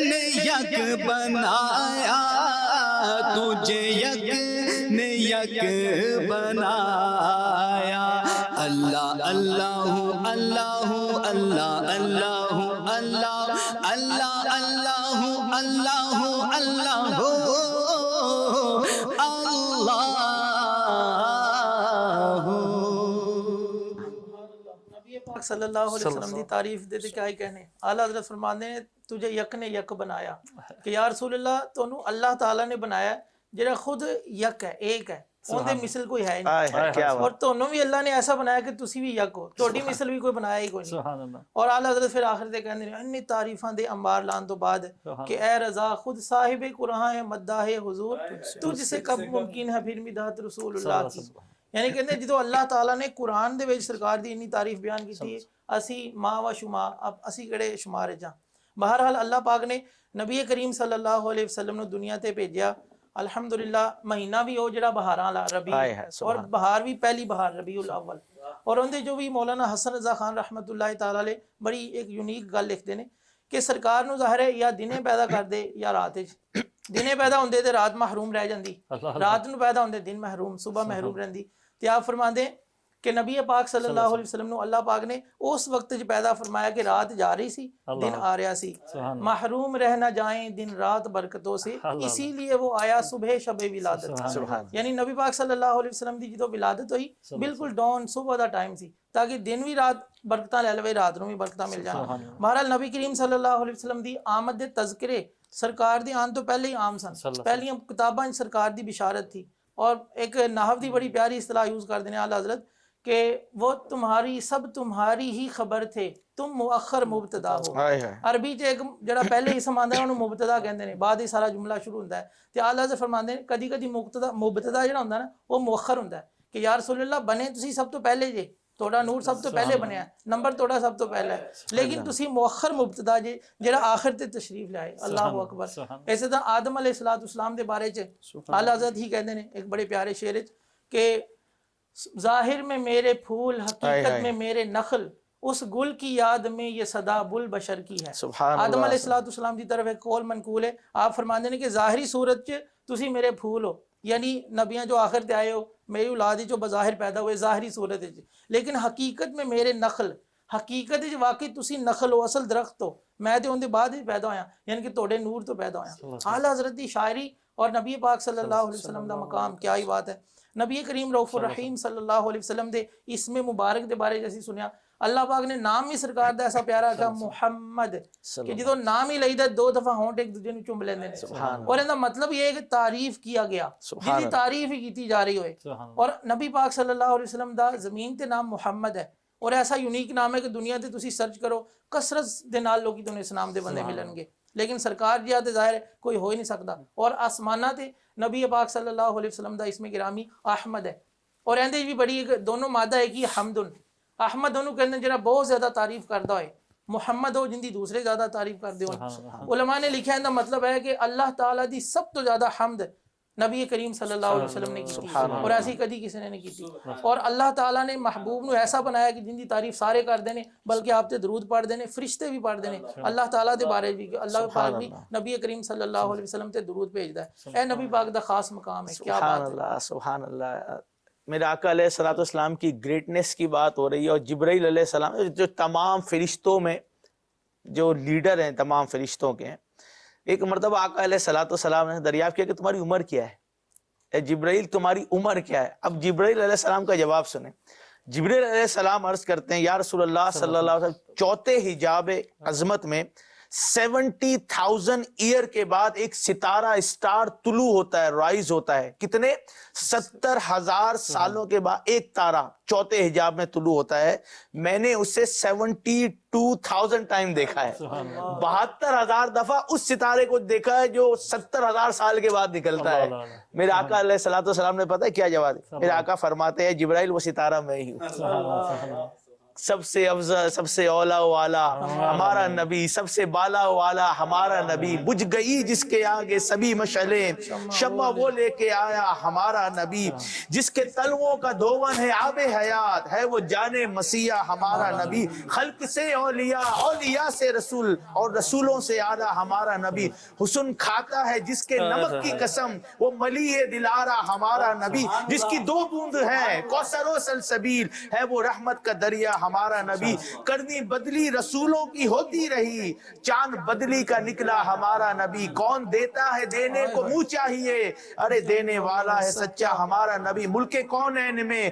نے یک بنایا, تجھے یک نے یک بنایا. اللہ اللہ اللہ اللہ اللہ اللہ اللہ اللہ اللہ اللہ اللہ. صلی اللہ علیہ وسلم دی تعریف دے کیا ہی کہنے. اعلیٰ حضرت فرماندے نے تجھے یک نے یک بنایا کہ یا رسول اللہ تونوں اللہ تعالیٰ نے بنایا جڑا خود یک ہے, ایک ہے, اون دے مثل کوئی ہے نہیں, کیا اور تونوں بھی اللہ نے ایسا بنایا کہ تسی بھی یک ہو, تہاڈی مثل بھی کوئی بنایا ہی کوئی نہیں. اور اعلیٰ حضرت پھر آخر تے کہندے نے انی تعریفاں دے انبار لان تو بعد کہ اے رضا خود صاحب قرآن ہے مداح حضور تجھ سے کب ممکن ہے پھر مداحت رسول اللہ کی. یعنی کہندے جدو اللہ تعالیٰ نے قرآن دے وچ سرکار دی انی تعریف بیان کیتی اسی ماں و شما اب اسی کڑے شمار جاں. بہرحال اللہ پاک نے نبی کریم صلی اللہ علیہ وسلم نو دنیا تے بھیجیا. الحمدللہ مہینہ بھی ہو جڑا بہاراں لا ربیع, اور بہار بھی پہلی بہار ربیع الاول. اور اندے جو بھی مولانا حسن رضا خان رحمۃ اللہ تعالی علیہ بڑی ایک یونیک گل لکھتے ہیں کہ سرکار نو ظاہر ہے یا دنے پیدا کر دے یا رات وچ. دنے پیدا ہوندے تے رات محروم رہ جاندی, رات نو پیدا ہوندے دن محروم, صبح محروم رہندی. تے آپ فرماندے کہ نبی پاک صلی اللہ علیہ وسلم نو اللہ پاک نے اس وقت جو پیدا فرمایا کہ رات جا رہی سی دن آ رہا سی, محروم رہ نہ جائیں دن رات برکتوں سے, اسی لیے وہ آیا صبح شب ولادت. یعنی نبی پاک صلی اللہ علیہ وسلم دی جدو ولادت ہوئی بالکل ڈون صبح دا ٹائم سی تاکہ دن بھی رات برکتاں لے لوے, رات نو بھی برکتاں مل جان. بہرحال نبی کریم صلی اللہ علیہ وسلم دی آمد دے تذکرے سرکار دی آن تو پہلے ہی عام سن, پہلیاں کتاباں سرکار دی بشارت تھی. اور ایک نحو دی بڑی پیاری اصطلاح یوز کر دینے اعلیٰ حضرت کہ وہ تمہاری سب تمہاری ہی خبر تھے تم مؤخر مبتدا ہو. عربی چ ایک جڑا پہلے اسم آندا ہے انہوں مبتدا کہندے نے, بعد ہی سارا جملہ شروع ہوندا ہے. تے اعلیٰ حضرت فرماندے نے کدی کدی مبتدا جڑا ہوندا نا وہ مؤخر ہوندا ہے کہ یا رسول اللہ بنے تسی سب تو پہلے جے, توڑا نور سب تو پہلے بنیا ہے, نمبر توڑا سب تو پہلا ہے, لیکن تسی مؤخر مبتدا جے جڑا آخر تے تشریف لائے. اللہ اکبر. ایسے طرح آدم علیہ السلام دے بارے چ اعلیٰ حضرت ہی کہندے نے ایک بڑے پیارے شعر وچ کہ ظاہر میں میرے پھول حقیقت میں میرے نخل, اس گل کی یاد میں یہ صدا بل بشر کی ہے. آدم علیہ السلام دی طرف ایک قول منقول ہے, آپ فرماندے نے کہ ظاہری صورت چ تسی میرے پھول ہو, یعنی نبیاں جو آخر تے آئے ہو میری اولاد جو بظاہر پیدا ہوئے ظاہری صورت ہے, لیکن حقیقت میں میرے نخل, حقیقت واقعی تسی نخل ہو, اصل درخت ہو, میں تے ان دے بعد ہی پیدا ہویا, یعنی کہ توڑے نور تو پیدا ہویا. اعلیٰ حضرت دی شاعری اور نبی پاک صلی اللہ علیہ وسلم دا مقام کیا ہی بات ہے. نبی کریم رؤوف الرحیم صلی اللہ علیہ وسلم دے اسم مبارک دے بارے جیسی سنیا, اللہ پاک نے نام ہی سرکار دا ایسا پیارا کہ محمد, کہ جدو نام ہی لئیدا دو دفعہ ہونٹ ایک دوسرے نوں چوم لیندے نے, اور ان دا مطلب یہ ہے کہ تعریف کیا گیا, جس دی تعریف ہی کیتی جا رہی ہوئے. اور نبی پاک صلی اللہ علیہ وسلم دا زمین تے نام محمد ہے, اور ایسا یونیک نام ہے کہ دنیا تے تسی سرچ کرو کثرت دے نال لوکی تانوں اس نام دے بندے ملن گے, لیکن سرکار جہاں تے ظاہر کوئی ہو ہی نہیں سکتا. اور آسمانہ تے نبی پاک صلی اللہ علیہ وسلم دا اسم گرامی احمد ہے, اور اندے بھی بڑی دونوں مادہ ہے کہ حمدن, احمد دونوں کہندے جڑا بہت زیادہ تعریف کردا ہوئے, محمد ہو جن دی دوسرے زیادہ تعریف کردے ہون. علماء نے لکھا ہے دا مطلب ہے کہ اللہ تعالیٰ دی سب تو زیادہ حمد نبی کریم صلی اللہ علیہ وسلم نے کی, اور ایسی کدی کسی نے نہیں کی. اور اللہ تعالیٰ نے محبوب نو ایسا بنایا کہ جن دی تعریف سارے کر دینے, بلکہ آپ تے درود پڑھ دینے, فرشتے بھی پڑھ دینے. اللہ تعالیٰ دے بارے بھی اللہ پاک بھی نبی کریم صلی اللہ علیہ وسلم تے درود بھیجدا ہے. اے نبی پاک دا خاص مقام ہے. کیا بات ہے, سبحان اللہ. میرے آقا علیہ الصلوۃ والسلام کی گریٹنس کی بات ہو رہی ہے, اور جبرائیل علیہ السلام جو تمام فرشتوں میں جو لیڈر ہیں, تمام فرشتوں کے ہیں. ایک مرتبہ آقا علیہ الصلوۃ والسلام نے دریافت کیا کہ تمہاری عمر کیا ہے, اے جبرائیل تمہاری عمر کیا ہے. اب جبرائیل علیہ السلام کا جواب سنیں. جبرائیل علیہ السلام عرض کرتے ہیں یا رسول اللہ صلی اللہ علیہ وسلم, چوتھے حجاب عظمت میں 70,000 ایئر کے بعد ایک ستارہ اسٹار طلوع ہوتا ہے, رائز ہوتا ہے. کتنے 70,000 سالوں کے بعد ایک تارہ چوتھے حجاب میں طلوع ہوتا ہے. میں نے اسے 72,000 ٹائم دیکھا ہے, 72,000 دفعہ اس ستارے کو دیکھا ہے جو 70,000 سال کے بعد نکلتا ہے. میرے آقا علیہ الصلوۃ والسلام نے پتہ ہے کیا جواب دیا؟ میرے آقا فرماتے ہیں جبرائیل وہ ستارہ میں ہی ہوں. سب سے افضل, سب سے اولا و اعلیٰ ہمارا نبی, سب سے بالا و اعلیٰ ہمارا نبی. بجھ گئی جس کے آگے سبھی مشعلیں, شمع وہ لے کے آیا ہمارا نبی. جس کے تلووں کا دھون ہے آب حیات, ہے وہ جان مسیح ہمارا نبی. خلق سے اولیاء, اولیاء سے رسول, اور رسولوں سے اعلیٰ ہمارا نبی. حسن کھاتا ہے جس کے نمک کی قسم, وہ ملیح دلارا ہمارا نبی. جس کی 2 بوند ہے کوثر و سلسبیل, ہے وہ رحمت کا دریا ہمارا نبی، کرنی بدلی رسولوں کی ہوتی رہی، چاند بدلی کا نکلا ہمارا نبی، کون دیتا ہے دینے کو منہ چاہیے، ارے دینے والا ہے سچا ہمارا نبی، ملک کونین میں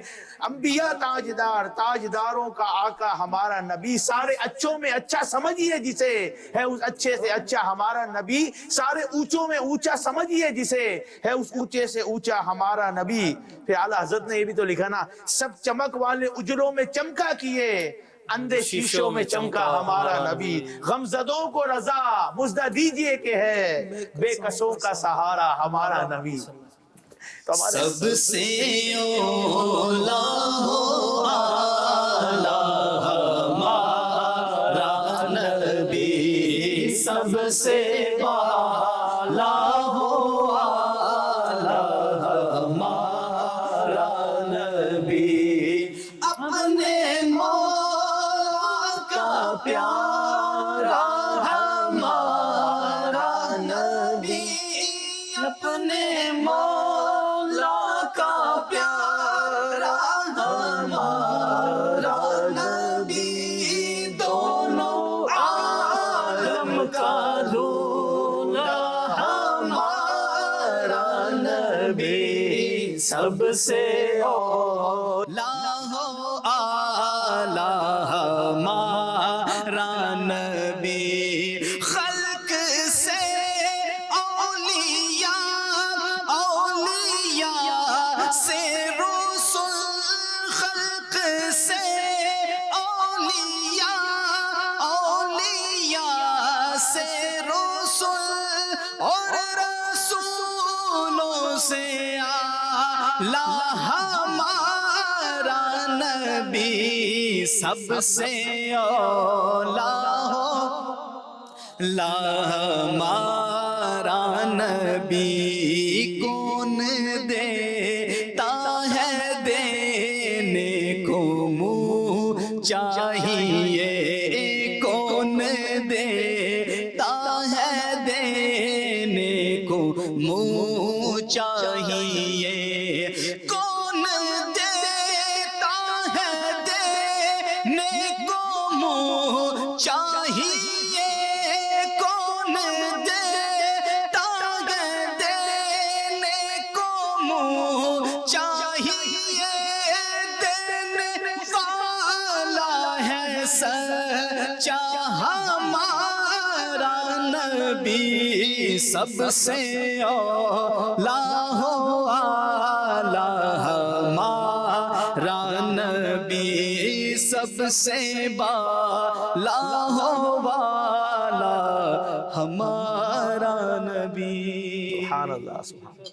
انبیاء تاجدار، تاجداروں کا آقا ہمارا نبی، سارے اچھوں میں اچھا سمجھیے جسے، ہے اس اچھے سے اچھا ہمارا نبی، سارے اونچوں میں اونچا سمجھیے جسے، ہے اس اونچے سے اونچا ہمارا نبی۔ پھر اعلیٰ حضرت نے یہ بھی تو لکھا نا، سب چمک والے اجروں میں چمکا کیے، اندھے شیشوں میں چمکا ہمارا نبی، غمزدوں کو رضا مژدہ دیجئے کہ ہے بے کسوں کا سہارا ہمارا نبی۔ تو ہمارے سب سے اولا ہو آلہ ہمارا نبی، سب سے بالا ہو آلہ ہمارا نبی، اپنے مولا کا پیارا ہمارا نبی، اپنے مولا کا پیارا ہمارا نبی، دونوں عالم کا دولہا ہمارا نبی، سب سے اولا ہو اعلیٰ ہمارا نبی، خلق سے اولیاء، اولیاء سے رسل، خلق سے اولیاء، اولیاء سے رسل، اور رسولوں سے اعلیٰ ہمارا نبی، سب سے اولیٰ ہو لا ہمارا نبی، کون دیتا ہے دینے کو منہ چاہیے، کون دیتا ہے دینے کو منہ چاہیے، کون دیتا ہے دینے کو منہ چاہیے، کون دیتا ہے دینے کو منہ چاہیے، دینے والا ہے سچا ہمارا نبی، سب سے اولیٰ ہو اعلیٰ ہمارا نبی، سب سے بالا ہو والا ہمارا نبی۔ سبحان اللہ، سبحان اللہ۔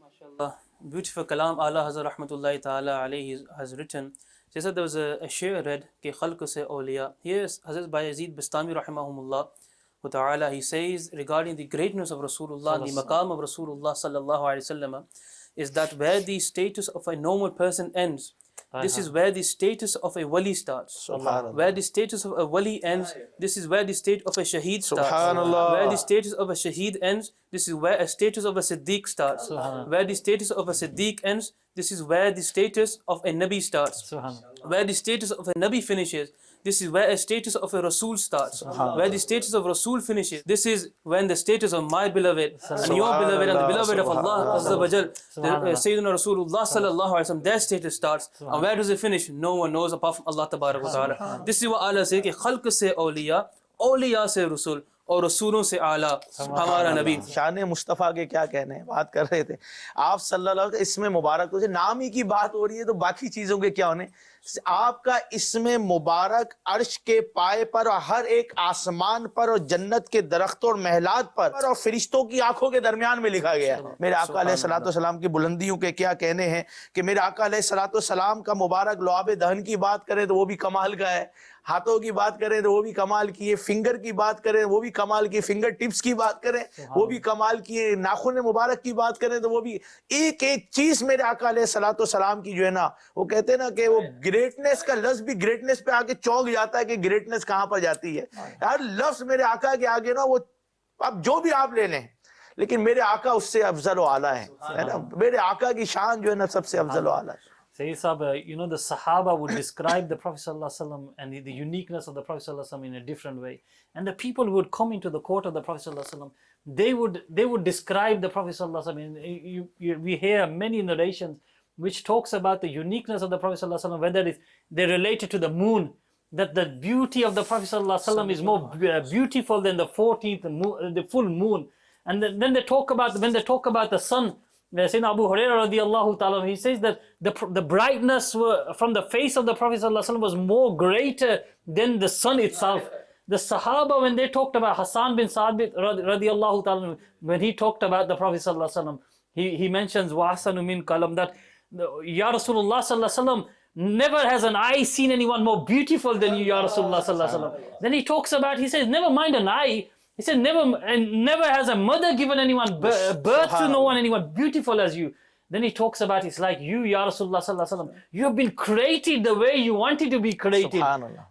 MashaAllah, beautiful kalam. Allah Hazrat Rahmatullahi Ta'ala alayhi has written. She said there was a share read, Ke khalq se awliya. Here is Hazrat Bayezid Bistami Rahimahumullah wa Ta'ala. He says regarding the greatness of Rasulullah, the maqam of Rasulullah Sallallahu Alaihi Wasallam, is that where the status of a normal person ends, this is where the status of a wali starts. Subhanallah. Where the status of a wali ends, this is where the state of a shaheed starts. Subhanallah. Where the status of a shaheed ends, this is where a status of a siddiq starts. Where the status of a siddiq ends, this is where the status of a nabi starts. Where the status of a nabi finishes, this is where a status of a Rasul starts. Where the status of Rasul finishes, this is when the status of my beloved and your beloved and the beloved of Allah Azza wa Jal, Sayyidina Rasulullah Sallallahu Alaihi Wasallam, their status starts. And where does it finish? No one knows apart from Allah Tabarak wa Ta'ala. This is what Allah says, کہ خلق سے اولیاء، اولیاء سے رسول، اور رسولوں سے اعلیٰ ہمارا نبی۔ شان مصطفیٰ کے کیا کہنے ہیں، بات کر رہے تھے آپ صلی اللہ علیہ وسلم، اسم مبارک سے نام ہی کی بات ہو رہی ہے تو باقی چیزوں کے کیا ہونے، آپ کا اسم مبارک عرش کے پائے پر اور ہر ایک آسمان پر اور جنت کے درختوں اور محلات پر اور فرشتوں کی آنکھوں کے درمیان میں لکھا گیا ہے۔ میرے آقا علیہ الصلوۃ والسلام کی بلندیوں کے کیا کہنے ہیں کہ میرے آقا علیہ الصلوۃ والسلام کا مبارک لعاب دہن کی بات کریں تو وہ بھی کمال کا ہے، ہاتھوں کی بات کریں تو وہ بھی کمال کی ہے، فنگر کی بات کریں وہ بھی کمال کی، فنگر ٹپس کی بات کریں وہ بھی کمال کی ہے، ناخن مبارک کی بات کریں تو وہ بھی، ایک ایک چیز میرے آقا علیہ الصلوۃ والسلام کی جو ہے نا، وہ کہتے ہیں نا کہ وہ گریٹنس کا لفظ بھی گریٹنس پہ آگے چونک جاتا ہے کہ گریٹنس کہاں پر جاتی ہے۔ ہر لفظ میرے آقا کے آگے نا، وہ اب جو بھی آپ لے لیں لیکن میرے آقا اس سے افضل و اعلیٰ ہے نا، میرے آقا کی شان جو ہے نا سب سے افضل و اعلیٰ ہے۔ Sayyid Sahib, you know, the Sahaba would describe the Prophet ﷺ and the uniqueness of the Prophet ﷺ in a different way. And the people who would come into the court of the Prophet ﷺ, they would describe the Prophet ﷺ. We hear many narrations which talks about the uniqueness of the Prophet ﷺ, whether they're related to the moon, that the beauty of the Prophet ﷺ is more beautiful than the 14th moon, the full moon. And then they talk about, when they talk about the sun, Sayyidina Abu Hurairah radiallahu ta'ala, he says that the brightness from the face of the Prophet ﷺ was more greater than the sun itself. The Sahaba, when they talked about Hassan bin Sabit radiallahu ta'ala, when he talked about the Prophet ﷺ, he mentions وَأَحْسَنُ مِنْ kalam, that Ya Rasulullah sallallahu never has an eye seen anyone more beautiful than you, Ya Rasulullah sallallahu. Then he talks about, he says, never mind an eye. He said, never has a mother given anyone birth to no one, anyone beautiful as you. Then he talks about, it's like you, Ya Rasulullah sallallahu. You have been created the way you wanted to be created.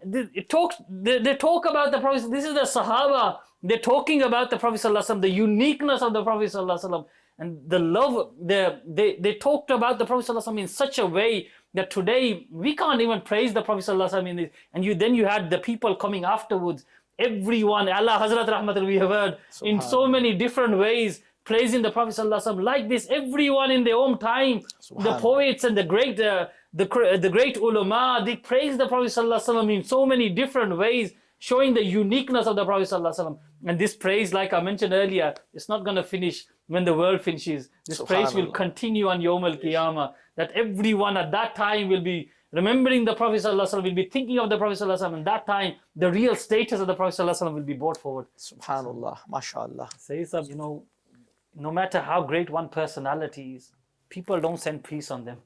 They talk about the Prophet. This is the Sahaba. They're talking about the Prophet sallallahu, the uniqueness of the Prophet sallallahu, and the love. They talked about the Prophet sallallahu in such a way that today we can't even praise the Prophet sallallahu. And then you had the people coming afterwards. Everyone, Allah Hazrat Rahmatul, we have heard in so many different ways praising the Prophet ﷺ like this. Everyone in their own time, the poets and the great ulama, they praise the Prophet ﷺ in so many different ways, showing the uniqueness of the Prophet ﷺ. And this praise, like I mentioned earlier, it's not going to finish when the world finishes. This praise will continue on Yawm al-Qiyamah, that everyone at that time will be remembering the Prophet ﷺ, will be thinking of the Prophet ﷺ, and that time the real status of the Prophet ﷺ will be brought forward. Subhanallah, mashallah. Sayyid, you know, no matter how great one personality is, people don't send peace on them.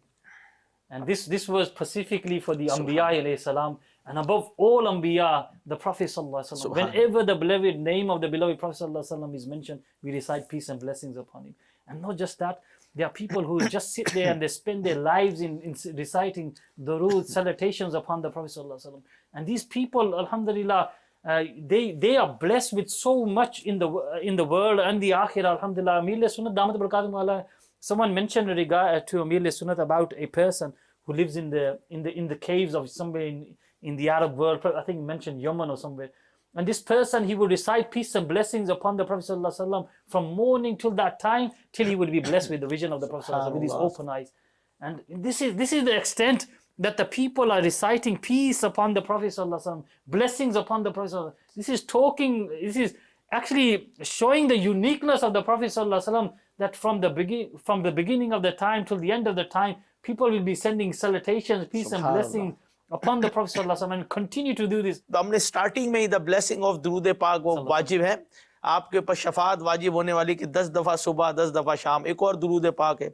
And this was specifically for the Anbiya alayhi salam, and above all Anbiya, the Prophet ﷺ. Whenever the beloved name of the beloved Prophet ﷺ is mentioned, we recite peace and blessings upon him. And not just that, there are people who just sit there and they spend their lives in reciting durood, salutations upon the Prophet ﷺ. And these people, alhamdulillah, they are blessed with so much in the world and the akhirah, alhamdulillah. Amir Sunnat Damat Barakatuh Ala, someone mentioned to Amir Sunnat about a person who lives in the caves of somewhere in the Arab world. I think he mentioned Yemen or somewhere. And this person, he would recite peace and blessings upon the Prophet ﷺ from morning till that time, till he would be blessed with the vision of the Prophet ﷺ with his open eyes. And this is the extent that the people are reciting peace upon the Prophet ﷺ, blessings upon the Prophet ﷺ. This is actually showing the uniqueness of the Prophet ﷺ, that from the beginning of the time till the end of the time, people will be sending salutations, peace and blessings upon the Prophet ﷺ, and continue to do this. تو ہم نے starting میں ہی the blessing of درود پاک وہ واجب ہے آپ کے اوپر شفاعت واجب ہونے والی کہ 10 دفعہ صبح 10 دفعہ شام. ایک اور درود پاک ہے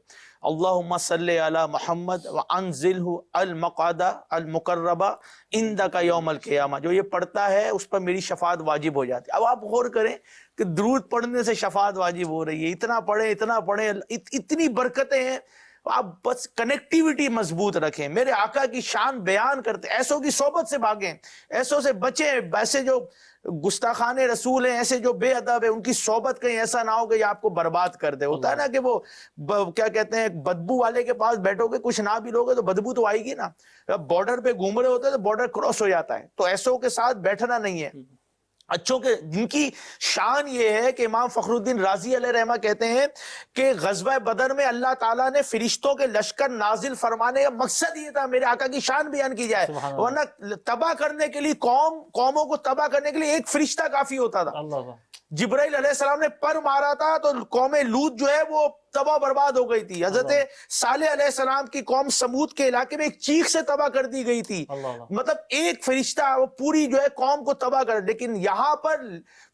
اللہم صلی علی محمد وانزلہ المقعد المقربہ عندک یوم القیامہ. جو یہ پڑھتا ہے اس پر میری شفاعت واجب ہو جاتی ہے. اب آپ غور کریں کہ درود پڑھنے سے شفاعت واجب ہو رہی ہے. اتنا پڑھیں اتنی برکتیں ہیں. آپ بس کنیکٹیوٹی مضبوط رکھیں. میرے آقا کی شان بیان کرتے, ایسوں کی صحبت سے بھاگیں, ایسوں سے بچیں, ایسے جو گستاخان رسول ہیں, ایسے جو بے ادب ہیں, ان کی صحبت کہیں ایسا نہ ہو کہ یہ آپ کو برباد کر دے. ہوتا ہے نا کہ وہ کیا کہتے ہیں, بدبو والے کے پاس بیٹھو گے, کچھ نہ بھی لوگے تو بدبو تو آئے گی نا. بارڈر پہ گھوم رہے ہوتے ہیں تو بارڈر کراس ہو جاتا ہے. تو ایسوں کے ساتھ بیٹھنا نہیں ہے. اچھوں کے جن کی شان یہ ہے کہ امام فخر الدین رازی علیہ رحمہ کہتے ہیں کہ غزوہ بدر میں اللہ تعالیٰ نے فرشتوں کے لشکر نازل فرمانے کا مقصد یہ تھا میرے آقا کی شان بیان کی جائے, ورنہ تباہ کرنے کے لیے قوموں کو تباہ کرنے کے لیے ایک فرشتہ کافی ہوتا تھا. جبرائیل علیہ السلام نے پر مارا تھا تو قوم لوط جو ہے وہ تباہ برباد ہو گئی تھی. حضرت صالح علیہ السلام کی قوم سمود کے علاقے میں ایک چیخ سے تباہ کر دی گئی تھی. مطلب ایک فرشتہ وہ پوری جو ہے قوم کو تباہ کر. لیکن یہاں پر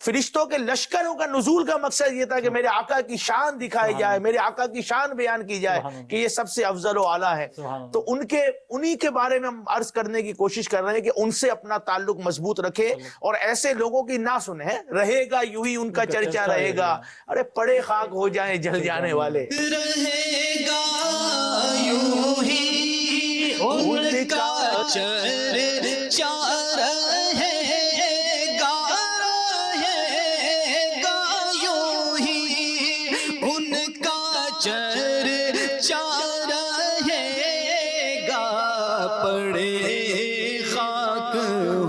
فرشتوں کے لشکروں کا نزول کا مقصد یہ تھا کہ میرے آقا کی شان دکھائی جائے, میرے آقا کی شان بیان کی جائے کہ یہ سب سے افضل و اعلیٰ ہے. تو انہی کے بارے میں ہم عرض کرنے کی کوشش کر رہے ہیں کہ ان سے اپنا تعلق مضبوط رکھے اور ایسے لوگوں کی نہ سنیں. رہے گا یوں ہی ان کا چرچا رہے گا. ارے پڑے خاک ہو جائیں جل جانے والے. رہے گا یوں ہی ان کا چرچا رہے گا یوں ہی ان کا چرچا رہے گا. پڑے خاک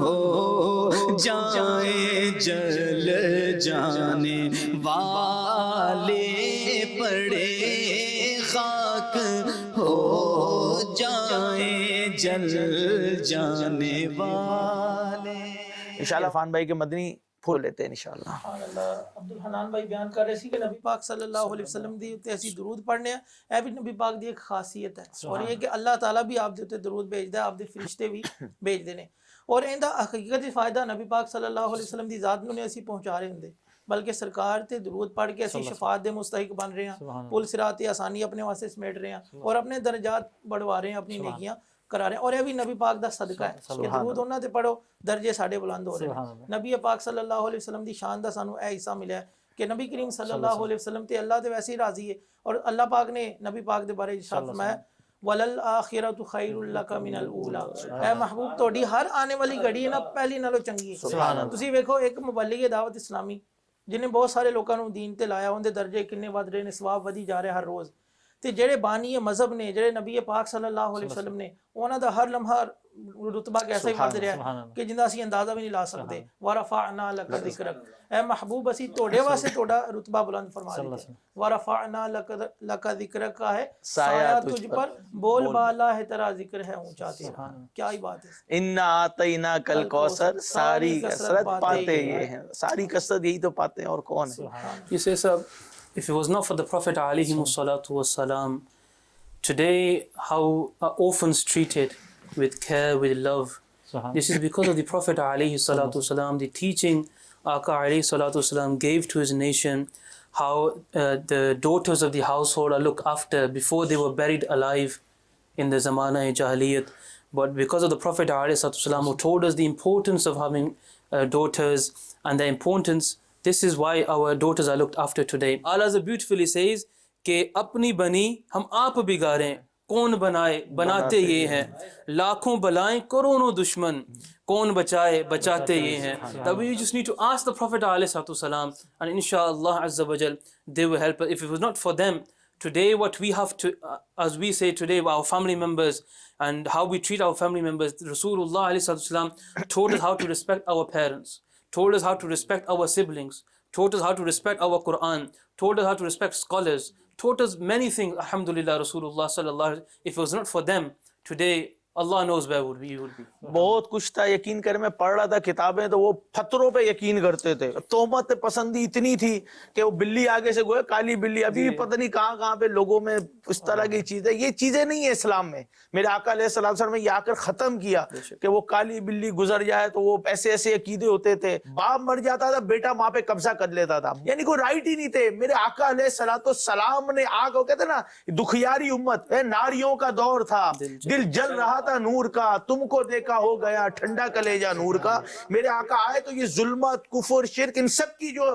ہو جائیں جل جانے والے، پڑے خاک ہو جائیں جل جانے والے. انشاءاللہ عرفان بھائی کے مدنی پھول لیتے ہیں انشاءاللہ. سبحان اللہ. عبد الحنان بھائی بیان کر رہے سی کہ نبی پاک صلی اللہ علیہ وسلم دی تے اسی درود پڑھنے ہیں. اے بھی نبی پاک دی ایک خاصیت ہے، اور یہ کہ اللہ تعالیٰ بھی آپ دے تے درود بھیجدا ہے، آپ دے فرشتے بھی بھیجدے نے. اور ایندا حقیقت فائدہ نبی پاک صلی اللہ علیہ وسلم دی ذات نوں نے اسی پہنچا رہے ہوندے، بلکہ سرکار تے درود پڑھ کے اسی شفاعت دے مستحق بن رہے ہیں، پل صراط آسانی اپنے واسطے سمیٹ رہے ہیں، اور اپنے درجات بڑھوا رہے ہیں، اپنی نیکیاں کرا رہے ہیں. اور یہ بھی نبی پاک دا صدقہ ہے کہ درود انہاں تے پڑھو درجے ساڈے بلند ہو رہے ہیں. نبی پاک صلی اللہ علیہ وسلم دی شان دا سانو اے حصہ ملیا ہے کہ نبی کریم صلی اللہ علیہ وسلم تے اللہ تے ویسے ہی راضی ہے، اور اللہ پاک نے نبی پاک دے بارے ارشاد فرمایا وَلَلْآخِرَةُ خَيْرٌ لَكَ مِنَ الْأُولَىٰ. اے محبوب تہاڈی ہر آنے والی گھڑی ہے نا پہلی نالوں چنگی ہے. تسی ویکھو ایک مبلغ دعوت اسلامی جنہیں بہت سارے لوکاں نوں دین تے لایا، اون دے درجے کنے ود رہے نے، ثواب ودی جا رہے ہر روز. تے جڑے بانی مذہب نے، جڑے نبی پاک صلی اللہ علیہ وسلم نے، انہاں دا ہر لمحہ رتبہ کیسا ہی ود رہا ہے کہ جندا اسی اندازہ بھی نہیں لا سکتے. وَرَفَعْنَا لَكَ ذِكْرَكَ. اے محبوب اسی توڑے واسطے توڑا رتبہ بلند فرما دیتے. وَرَفَعْنَا لَكَ ذِكْرَكَ ہے سایہ تجھ پر، بول بالا ہے تیرا ذکر ہے اونچا تیرا. کیا ہی بات ہے. اِنَّا أَعْطَيْنَاكَ الْكَوْثَرَ. ساری کثرت پاتے یہ ہیں، ساری کثرت یہی تو پاتے ہیں، اور کون ہے. You say, sir, if it was not for the Prophet ﷺ, today how are orphans treated with care, with love. This is because of the Prophet ﷺ, the teaching Aka ﷺ gave to his nation, how the daughters of the household are looked after before they were buried alive in the Zamana-e-Jahiliyyat. But because of the Prophet ﷺ who told us the importance of having daughters and the importance, this is why our daughters are looked after today. Allah beautifully says کہ اپنی بنی ہم آپ بگاریں، کون بنائے بناتے یہ ہیں، لاکھوں بلائیں کروڑوں دشمن، کون بچائے بچاتے یہ ہیں. That we just need to ask the Prophet ﷺ, and inshallah Azza wa Jal, they will help us. If it was not for them, today what we have to, as we say today, our family members and how we treat our family members, Rasulullah ﷺ told us how to respect our parents, told us how to respect our siblings, taught us how to respect our Quran, taught us how to respect scholars, taught us many things. Alhamdulillah, Rasulullah sallallahu alaihi wasallam. If it was not for them, today Allah knows where would be. بہت کچھ تھا. یقین کریں میں پڑھ رہا تھا کتابیں تو وہ پتھروں پہ یقین کرتے تھے. تہمت پسندی اتنی تھی کہ وہ بلی آگے سے گویا کالی بلی، ابھی پتہ نہیں کہاں پہ لوگوں میں اس طرح کی چیزیں. یہ چیزیں نہیں ہیں اسلام میں. میرے آقا علیہ السلام وسلم نے یہ آ کر ختم کیا کہ وہ کالی بلی گزر جائے تو وہ ایسے ایسے عقیدے ہوتے تھے. باپ مر جاتا تھا بیٹا ماں پہ قبضہ کر لیتا تھا، یعنی کوئی رائٹ ہی نہیں تھے. میرے آقا علیہ السلام نے آ کر کہتے نا دکھیاری امت، ناریوں کا دور تھا، دل جل رہا تھا نور کا، تم کو دیکھا ہو گیا ٹھنڈا کلیجہ نور کا. میرے آقا آئے تو یہ ظلمت، کفر، شرک، ان سب کی جو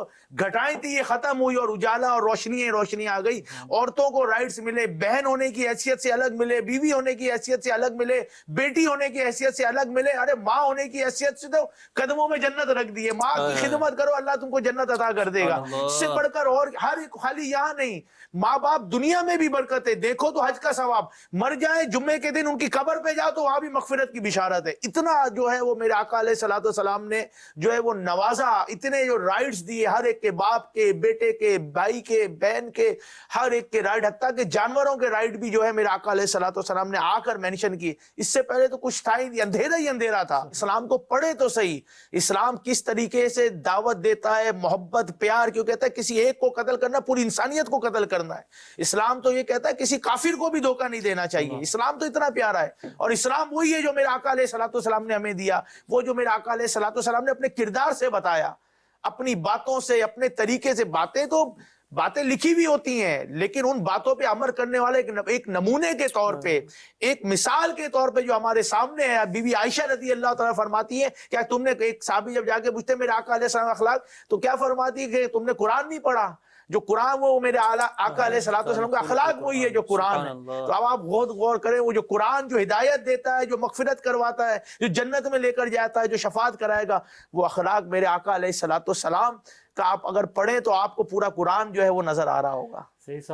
گھٹائیں تھی یہ ختم ہوئی اور اجالا اور روشنی آ گئی. عورتوں کو رائٹس ملے، بہن ہونے کی حیثیت سے الگ ملے، بیوی ہونے کی حیثیت سے الگ ملے، بیٹی ہونے کی حیثیت سے الگ ملے. ارے ماں ہونے کی حیثیت سے تو قدموں میں جنت رکھ دیے. ماں کی خدمت کرو اللہ تم کو جنت عطا کر دے گا. اس سے بڑھ کر اور ہر ایک خالی یہاں نہیں، ماں باپ دنیا میں بھی برکت ہے. دیکھو تو حج کا ثواب، مر جائیں جمعے کے دن ان کی قبر پہ جاؤ تو وہاں بھی مغفرت کی بشارت ہے. اتنا جو ہے وہ میرے آقا علیہ السلام نے جو ہے وہ نوازا، اتنے جو رائٹس دیے ہر ایک کے، باپ کے، بیٹے کے، بھائی کے، بہن کے، ہر ایک کے رائٹ، حتیٰ کہ جانوروں کے رائٹ بھی جو ہے میرے آقا علیہ السلام نے آ کر مینشن کی. اس سے پہلے تو کچھ تھا ہی اندھیرا تھا. اسلام کو پڑھے تو صحیح، اسلام کس طریقے سے دعوت دیتا ہے، محبت، پیار. کیوں کہتا ہے کسی ایک کو قتل کرنا پوری انسانیت کو قتل کرنا ہے. اسلام تو یہ کہتا ہے کسی کافر کو بھی دھوکہ نہیں دینا چاہیے. اسلام تو اتنا پیارا ہے. اور اسلام وہی ہے جو میرے آقا علیہ السلام نے ہمیں دیا، وہ جو میرے آقا علیہ السلام نے اپنے کردار سے بتایا، اپنی باتوں سے، اپنے طریقے سے. باتیں لکھی بھی ہوتی ہیں لیکن ان باتوں پہ عمل کرنے والے ایک نمونے کے طور پہ، ایک مثال کے طور پہ جو ہمارے سامنے ہے. بی بی عائشہ رضی اللہ تعالیٰ فرماتی ہے کیا تم نے، ایک صحابی جب جا کے پوچھتے میرے آقا علیہ السلام اخلاق، تو کیا فرماتی ہے کہ تم نے قرآن نہیں پڑھا؟ جو قرآن وہ میرے آقا علیہ السلام کا اخلاق وہی ہے جو قرآن ہے. تو اب آپ بہت غور کریں، وہ جو قرآن جو ہدایت دیتا ہے، جو مغفرت کرواتا ہے، جو جنت میں لے کر جاتا ہے، جو شفاعت کرائے گا، وہ اخلاق میرے آقا علیہ السلام کا آپ اگر پڑھیں تو آپ کو پورا قرآن جو ہے وہ نظر آ رہا ہوگا.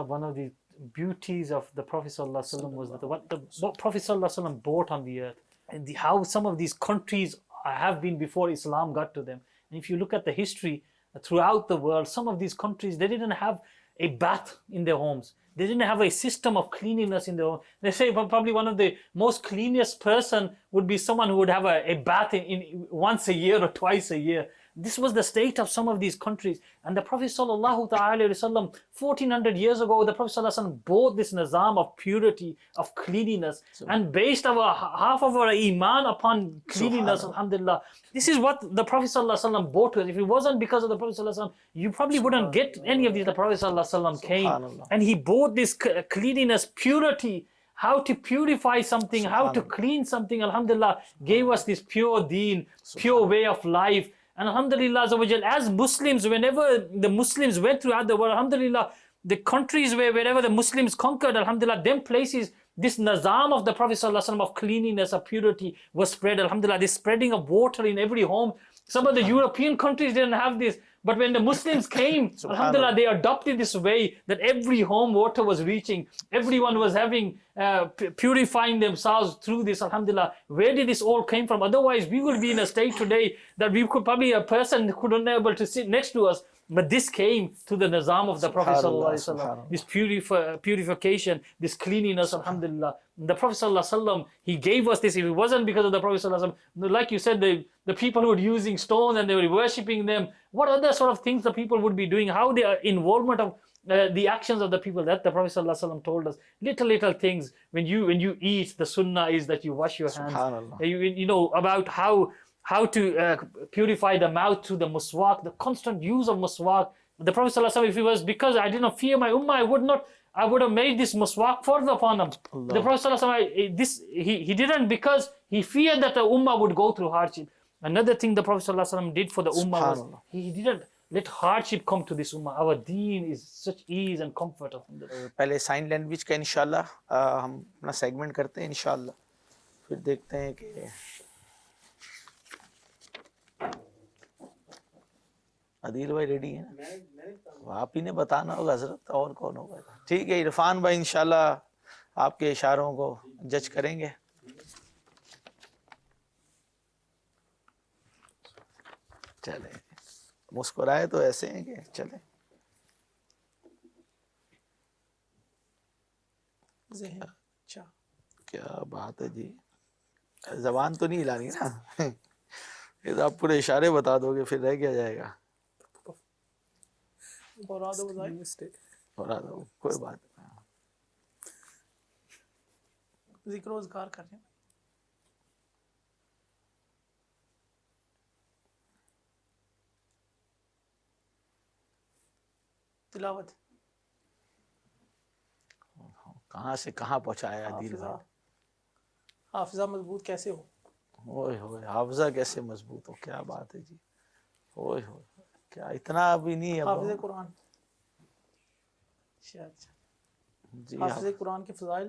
One of the beauties of the Prophet ﷺ was that what Prophet ﷺ brought on the earth, and how some of these countries have been before Islam got to them. And if you look at the history throughout the world, some of these countries, they didn't have a bath in their homes. They didn't have a system of cleanliness in their home. They say probably one of the most cleanest person would be someone who would have a bath in once a year or twice a year. This was the state of some of these countries. And the Prophet sallallahu ta'ala wasallam, 1400 years ago, the Prophet sallallahu alaihi wasallam brought this nizam of purity, of cleanliness, and based half of our iman upon cleanliness, alhamdulillah. This is what the Prophet sallallahu alaihi wasallam brought to us. If it wasn't because of the Prophet sallallahu alaihi wasallam, you probably wouldn't get any of these. The Prophet sallallahu alaihi wasallam came, and he brought this cleanliness, purity, how to purify something, how to clean something, alhamdulillah, gave us this pure deen, pure way of life. And alhamdulillah, as Muslims, whenever the Muslims went throughout the world, alhamdulillah, the countries wherever the Muslims conquered, alhamdulillah, them places, this nizam of the Prophet ﷺ of cleanliness, of purity was spread, alhamdulillah, this spreading of water in every home. Some of the European countries didn't have this, but when the Muslims came, alhamdulillah, they adopted this way that every home water was reaching, everyone was having, purifying themselves through this, alhamdulillah. Where did this all came from? Otherwise, we would be in a state today that we could probably, a person couldn't be able to sit next to us. But this came to the nizam of the Prophet ﷺ, this purification, this cleanliness, alhamdulillah. The Prophet ﷺ, he gave us this. If it wasn't because of the Prophet ﷺ, like you said, the people who were using stones and they were worshipping them, what other sort of things the people would be doing, how their involvement of the actions of the people, that the Prophet ﷺ told us. Little things. When you eat, the sunnah is that you wash your hands. You know about how to purify the mouth through the muswak, the constant use of muswak. The Prophet ﷺ, if it was because I didn't fear my ummah, I would have made this muswak further upon them. Allah. The Prophet ﷺ, he didn't because he feared that the ummah would go through hardship. Another thing the Prophet ﷺ did for the ummah was he didn't let hardship come to this ummah. Our deen is such ease and comfort. پہلے sign language کا انشاءاللہ ہم اپنا segment کرتے ہیں انشاءاللہ، پھر دیکھتے ہیں کہ عدیل بھائی ریڈی ہیں؟ آپ ہی نے بتانا ہوگا حضرت، اور کون ہوگا؟ ٹھیک ہے، عرفان بھائی انشاءاللہ آپ کے اشاروں کو جج کریں گے. چلیں، مسکرائے تو ایسے ہیں کہ چلیں. اچھا کیا بات ہے جی، زبان تو نہیں ہلانی نا، یہ تو آپ پورے اشارے بتا دو گے پھر رہ کیا جائے گا. اور کوئی بات نہیں، ذکر و اذکار کر رہے ہیں. تلاوت کہاں سے کہاں پہنچایا عدیل بھائی. حافظہ مضبوط کیسے ہو؟ اوئے ہوئے، حافظہ کیسے مضبوط ہو، کیا بات ہے جی. اوئے ہوئے، کیا اتنا ابھی نہیں ہے. حافظ قرآن جی، حافظ قرآن کے فضائل.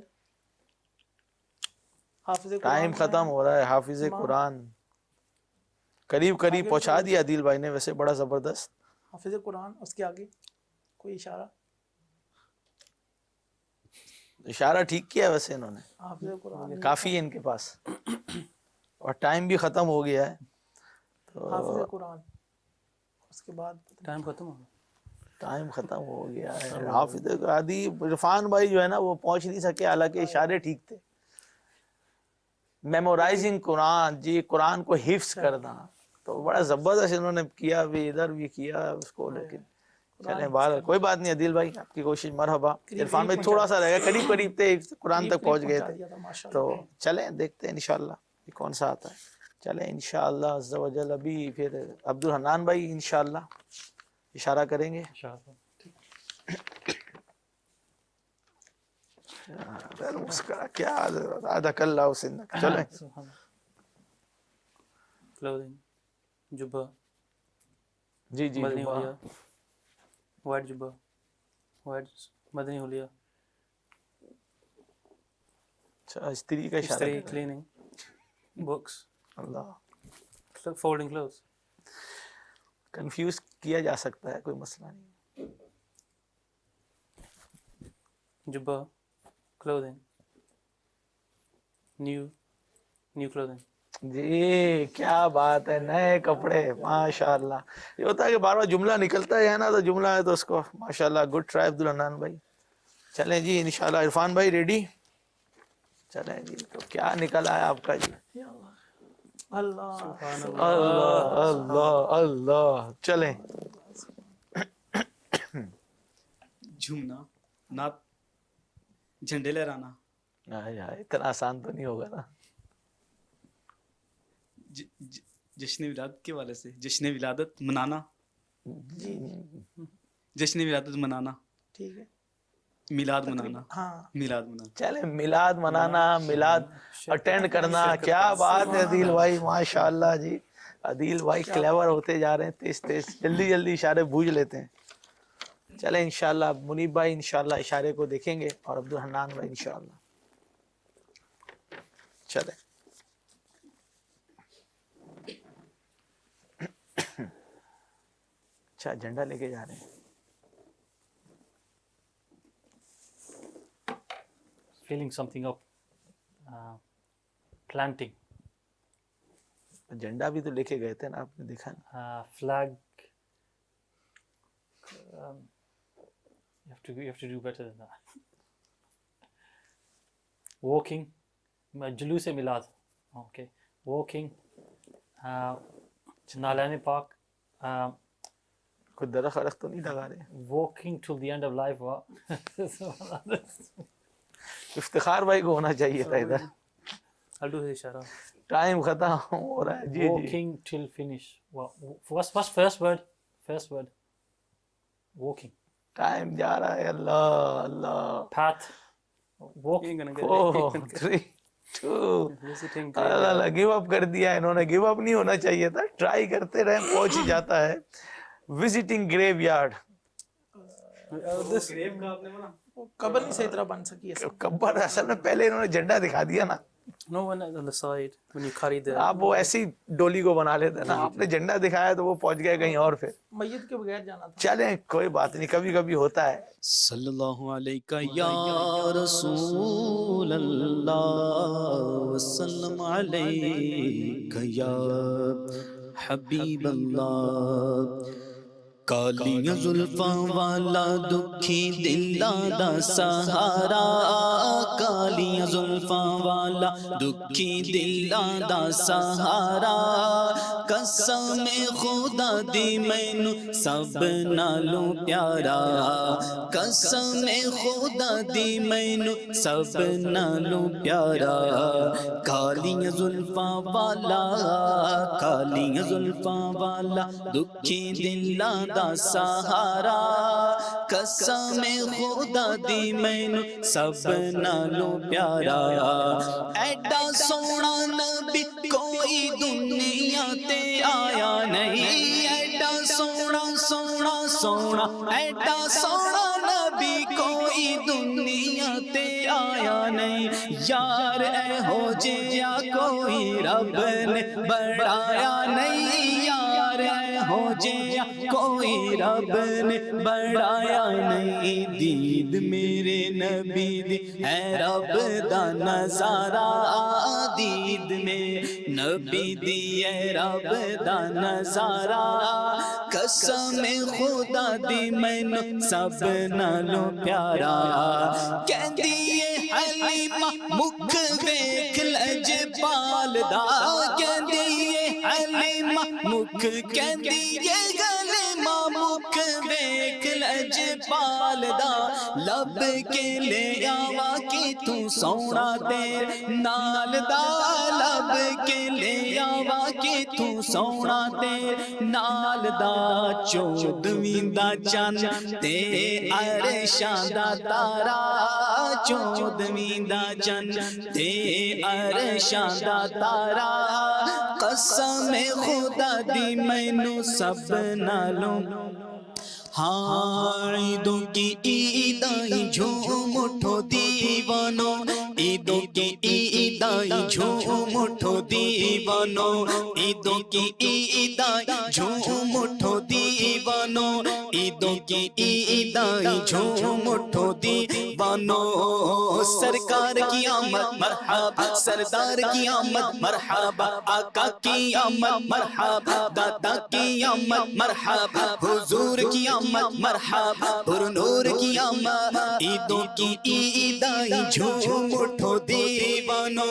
حافظ ٹائم ختم ہو رہا ہے. حافظ قرآن قریب پہنچا دیا عدیل بھائی نے، ویسے بڑا زبردست. حافظ قرآن، اس کے آگے کوئی اشارہ؟ اشارہ ٹھیک کیا ویسے انہوں نے، حافظ قرآن کافی ہے ان کے پاس، اور ٹائم بھی ختم ہو گیا ہے. حافظ قرآن، اس کے بعد ٹائم ختم ہو گیا ہے. حافظ عادی عرفان بھائی جو ہے نا وہ پہنچ نہیں سکے، حالانکہ اشارے ٹھیک تھے. میمورائزنگ قرآن، جی قرآن کو حفظ کرنا تو بڑا زبردست انہوں نے کیا، بھی ادھر بھی کیا اس کو. لیکن چلیں باہر کوئی بات نہیں عدیل بھائی، آپ کی کوشش مرحبا. عرفان بھائی تھوڑا سا رہ گیا، قریب تھے، قرآن تک پہنچ گئے تھے. تو چلیں دیکھتے ہیں انشاءاللہ یہ کون سا آتا ہے. چلیں انشاءاللہ عز و جل. ابھی پھر عبد الحنان بھائی انشاءاللہ اشارہ کریں گے. کیا آدھک اللہ سنک. چلیں جبہ جی مدنی حلیہ، وائٹ جبہ، وائٹ مدنی حلیہ. اچھا، استری کا اشارہ، کلیننگ بکس، اللہ فولڈنگ کلوتھس. کنفیوز کیا جا سکتا ہے، کوئی مسئلہ نہیں. jubba, clothing, new clothing. جی کیا بات ہے, نئے کپڑے, ماشاءاللہ. یہ ہوتا ہے کہ بار بار جملہ نکلتا ہے نا, تو جملہ ہے تو اس کو ماشاءاللہ. گڈ ٹرائی عبد الحنان بھائی. چلیں جی انشاءاللہ. عرفان بھائی ریڈی؟ چلیں جی, تو کیا نکل آیا آپ کا جی؟ اللہ اللہ اللہ اللہ. چلیں جھومنا, نعت, جھنڈے لہرانا, اتنا آسان تو نہیں ہوگا نا. جشن ولادت کے والے سے, جشن ولادت منانا, جی جشن ولادت منانا, ٹھیک ہے, میلاد منانا, ہاں میلاد منانا. چلیں میلاد منانا, میلاد اٹینڈ کرنا. کیا بات ہے عدیل بھائی, ماشاءاللہ جی. عدیل بھائی کلیور ہوتے جا رہے ہیں, تیز تیز, جلدی جلدی اشارے بوجھ لیتے ہیں. چلیں انشاءاللہ منیب بھائی انشاءاللہ اشارے کو دیکھیں گے, اور عبد الحنان بھائی انشاءاللہ. چلیں اچھا جھنڈا لے کے جا رہے ہیں. Feeling something of planting. جھنڈا بھی تو لے کے گئے تھے نا, آپ نے دیکھا نا. Flag. You have to do better than that. Walking. جلوس میلاد. Okay. Walking. نالین پاک. کوئی درخت ورخت تو نہیں لگا رہے. Walking till the end of life. Iftikhar بھائی کو ہونا چاہیے تھا ادھر. I'll do his ishara. Time ختم ہو رہا ہے. جی جی Walking till finish. What's first word? First word. Walking. Time جا رہا ہے. اللہ اللہ. Path. Walk. You ain't gonna get 4 it. 3 2 Visiting Allah give up کر دیا انہوں نے. گیو اپ نہیں ہونا چاہیے تھا, ٹرائی کرتے رہے, پہنچ ہی جاتا ہے. Visiting graveyard. قبر نہیں صحیح طرح بن سکی ہے. قبر اصل میں پہلے انہوں نے جھنڈا دکھا دیا نا. No one on the side when you carry the. آپ وہ ایسی ڈولی کو بنا لیتے نا, آپ نے جھنڈا دکھایا تو وہ پہنچ گئے کہیں اور. پھر میت کے بغیر جانا تھا. چلیں کوئی بات نہیں, کبھی کبھی ہوتا ہے. صلی اللہ علیہ یا رسول اللہ وسلم علیہ یا حبیب اللہ. کالیاں زلفاں والا دکھی دلا دا سہارا, کالیاں زلفاں والا دکھی دلا دا سہارا. قسم خدا دی مینوں سب نالوں پیارا, قسم خدا دی مینوں سب نالوں پیارا. کالیاں زلفاں والا, کالیاں زلفاں والا دکھی دلا دا سہارا. قسم خدا دی مینوں سب نالوں پیارا. ایڈا سونا نبی کوئی دنیا تے آیا نہیں, ایڈا سونا سونا سونا, ایڈا سونا نبی کوئی دنیا تے آیا نہیں. یار اے ہو جیا کوئی رب نے بڑھایا نہیں, یار اے ہو جیا کوئی رب نے بڑھایا نہیں. دید میرے نبی دی ہے رب دا نظارہ, دید میں نبی دی ہے رب دا نظارہ. قسم خدا دی مینوں سب نالوں پیارا. کہندی اے حلیمہ مکھ ویکھ لجپال دا, کہندی اے حلیمہ مکھ, کہندی اے حلیمہ مکھ ویکھ لجپال دا. لب کے لے آوا کی تو سونا تیرے نال دا, لب کے لے آوا کی تو سونا تیرے نال دا. چودویں دا چند تے عرشاں دا تارا, چودویں دا چند تے عرشاں دا تارا. قسم خدا دی مینوں سب نالوں. ہاں عیدوں کی عیدائی جھوم اٹھو دیوانو, عیدوں کی عیدائی جھوم اٹھو دیوانو عیدوں کی عیدائیں جھوم اٹھو دیوانو عیدوں کی عیدائیں جھوم اٹھو دیوانو سرکار کی آمد مرحبا سردار کی آمد مرحبا آقا کی آمد مرحبا دادا کی آمد مرحبا حضور کی آمد مرحبا پر نور کی آمد عیدوں کی عیدائیں جھوم اٹھو دیوانو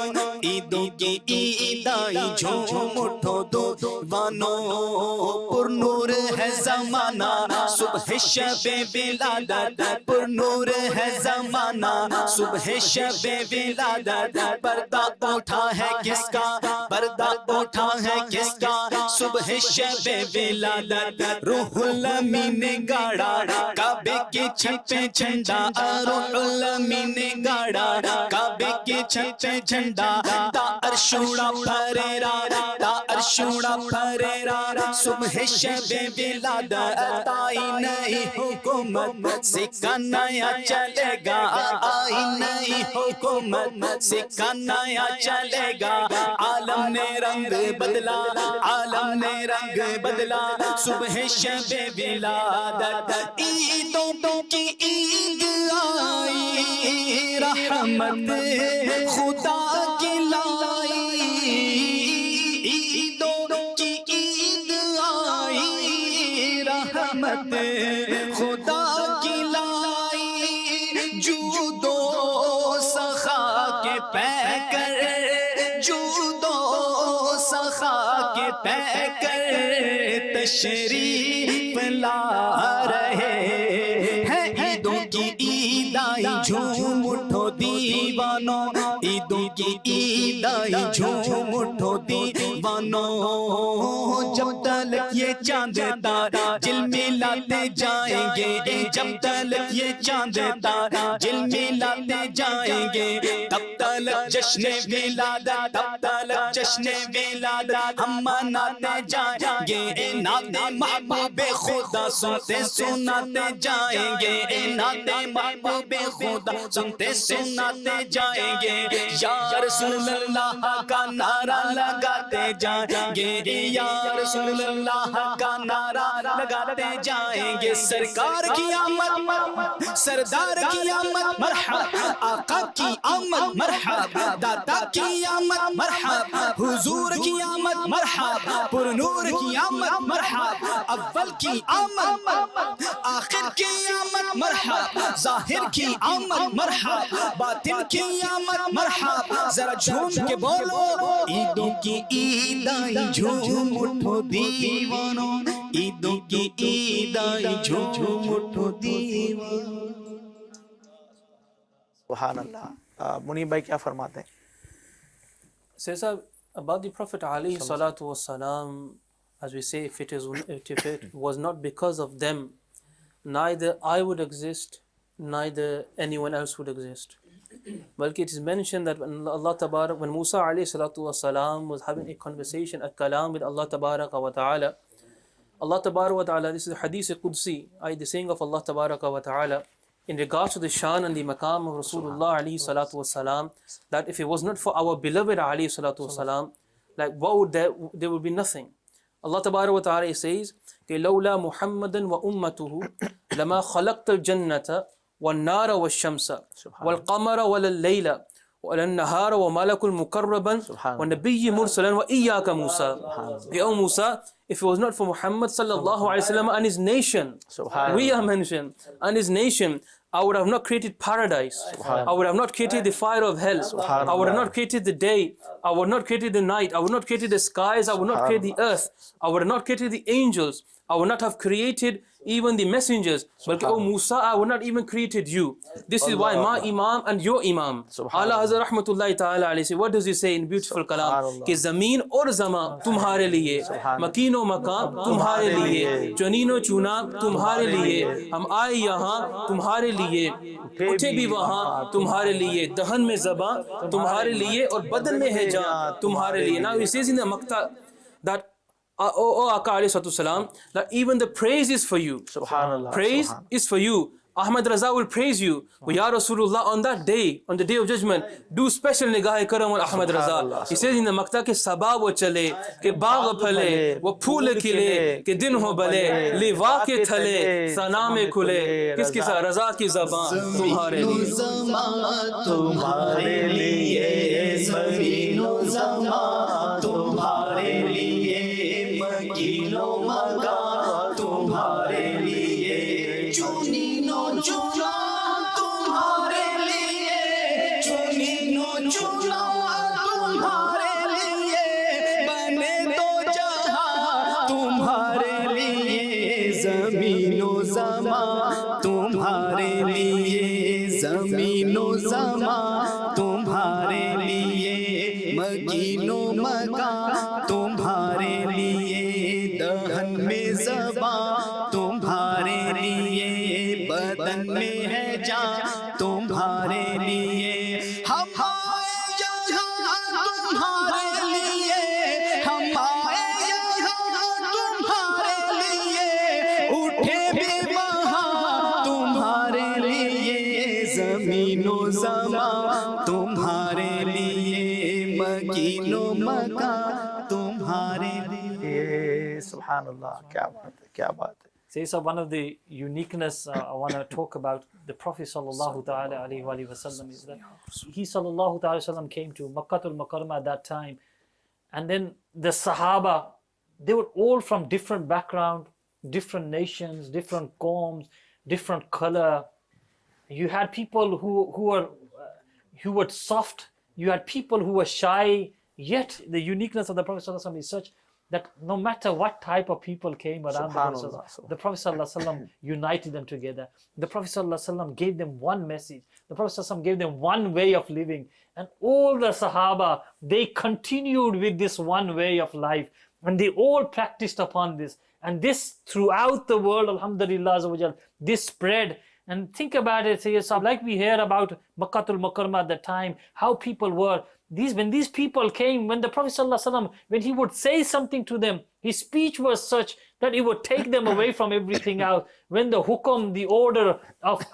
عیدوں کی عیدائیں جھوم اٹھو دیوانو پر نور ہے زمانہ صبح شب ولادت پر نور ہے زمانہ صبح شب ولادت پردہ اٹھا ہے کس کا پردہ اٹھا ہے کس کا صبح شب ولادت روح الامین نے گاڑا کعبے کے چھت پہ جھنڈا روح الامین نے گاڑا کعبے کے چھت پہ جھنڈا تا عرشوڑا پھریرا تا عرشوڑا پھریرا صبح شب ولادت آئی نئی حکومت سکہ نیا چلے گا آئی نئی حکومت سکہ نیا چلے گا عالم نے رنگ بدلا عالم نے رنگ بدلا صبح شب ولادت عیدوں کی عید آئی رحمت خدا کی لائی عیدوں کی عید آئی رحمت خدا کی لائی جود و سخا کے پیکر جود و سخا کے پیکر تشریف لا رہے ہیں عیدوں کی عیدائیں جھوم اٹھو دیوانو عیدوں کی عیدائیں جھوم اٹھو دیوانو جب تلک یہ چاند تارا جل ملاتے جائیں گے جب تلک یہ چاند تارا جل ملاتے جائیں گے تب تلک جشن ولادت تب تلک جشن ولادت ہم مناتے جائیں گے نعت محبوب خدا سنتے سناتے جائیں گے نعت محبوب خدا سنتے سناتے جائیں گے یا رسول اللہ کا نعرہ لگاتے جائیں گے یا رسول اللہ کا نعرہ لگاتے جائیں گے سرکار کی آمد سردار کی آمد مرحبا آقا کی آمد مرحبا دادا کی آمد مرحبا حضور کی آمد مرحبا پر نور کی آمد مرحبا اول کی آمد آخر کی آمد مرحبا ظاہر کی آمد مرحبا باطن کی آمد مرحبا ذرا جھوم کے بولو عیدوں کی عیدائیں جھوم اٹھو دیوانو عیدوں کی عیدائیں جھوم اٹھو دیوانو سبحان اللہ منیب بھائی کیا فرماتے ہیں؟ Says about the Prophet alayhi salatu wasalam, as we say, if it was not because of them, neither I would exist, neither anyone else would exist. Balki it is mentioned that when Allah Tabarak, when Musa alayhi salatu wasalam was having a conversation, a kalam with Allah Tabaraka wa ta'ala, Allah Tabaraka wa ta'ala, this is a hadith Qudsi, the saying of Allah Tabaraka wa ta'ala, in regards to the shan and the maqam of Rasulullah alayhi salatu wasalam, that if it was not for our beloved alayhi salatu wasalam, like what would there would be nothing. Allah Tabaraka wa ta'ala says, لَوْلَا مُحَمَّدًا وَأُمَّتُهُ لَمَا خَلَقْتَ الْجَنَّةَ وَالنَّارَ وَالشَّمْسَ وَالْقَمَرَ وَلَا اللَّيْلَ وَلَا النَّهَارَ وَمَلَكُ الْمُقَرَّبًا وَالنَّبِيِّ مُرْسَلًا وَإِيَّاكَ مُوسَى. O Musa, if it was not for Muhammad sallallahu alayhi wa sallam and his nation, we are mentioned, and his nation, I would have not created paradise. I would have not created the fire of hell. I would have not created the day. I would not created the night. I would not created the skies. I would not create the earth. I would have not created the angels. I would not have created even the messengers. But oh Musa, I would not even created you. This is why my Imam and your Imam, Allah Hazrat Rahmatullahi Ta'ala alayhi, what does he say in beautiful kalam? Ki zameen aur zama tumhare liye, makin o maqam tumhare liye, janin o chuna tumhare liye, hum aaye yahan tumhare liye, uthe bhi wahan tumhare liye, dahan mein zaban tumhare liye aur badan mein hai jaan tumhare liye. Now he says in the maqta that O Aka alayhi salatu salam, that even the praise is for you. Subhanallah. Praise is for you. Ahmad Raza will praise you. But Ya Rasulullah, on that day, on the day of judgment, do special nigah karam on Ahmad Raza. He says in the Makta ke sabab wo chale, ke baag phale, wo phool khile, ke din ho bale, liwa ke thale, sana mein khule. Kiski sa Raza ki zaban tumhare liye. تمہارے لیے زمین و زمان تمہارے لیے مکین و مکان تمہارے لیے چنین و چنا تمہارے لیے چنین و چنا تمہارے لیے بنے دو جہاں تمہارے لیے زمین و زمان تمہارے لیے زمین و زمان تمہارے لیے مکین و مکان تمہارے لیے دہن میں زبان تمہارے لیے بدن میں ہے جان تمہارے لیے ہم آئے یہاں تمہارے لیے ہم آئے یہاں تمہارے لیے اٹھے بھی وہاں تمہارے لیے زمین و زمان تمہارے لیے مکین و مکان تمہارے لیے سبحان اللہ, کیا بات ہے, کیا بات ہے. So, so one of the uniqueness I want to talk about the Prophet sallallahu ta'ala alayhi wa sallam is that he sallallahu ta'ala sallam came to Makkatul Mukarramah at that time, and then the Sahaba, they were all from different background, different nations, different qawms, different color. You had people who were soft, you had people who were shy, yet the uniqueness of the Prophet sallallahu alaihi wasallam is such that no matter what type of people came around the Prophet ﷺ united them together. The Prophet ﷺ gave them one message. The Prophet ﷺ gave them one way of living. And all the Sahaba, they continued with this one way of life. And they all practiced upon this. And this throughout the world, alhamdulillah, this spread. And think about it, Sayyid, like we hear about Makkatul Mukarramah at the time, how people were. When these people came, when the Prophet ﷺ, when he would say something to them, his speech was such that it would take them away from everything else. When the hukum, the order of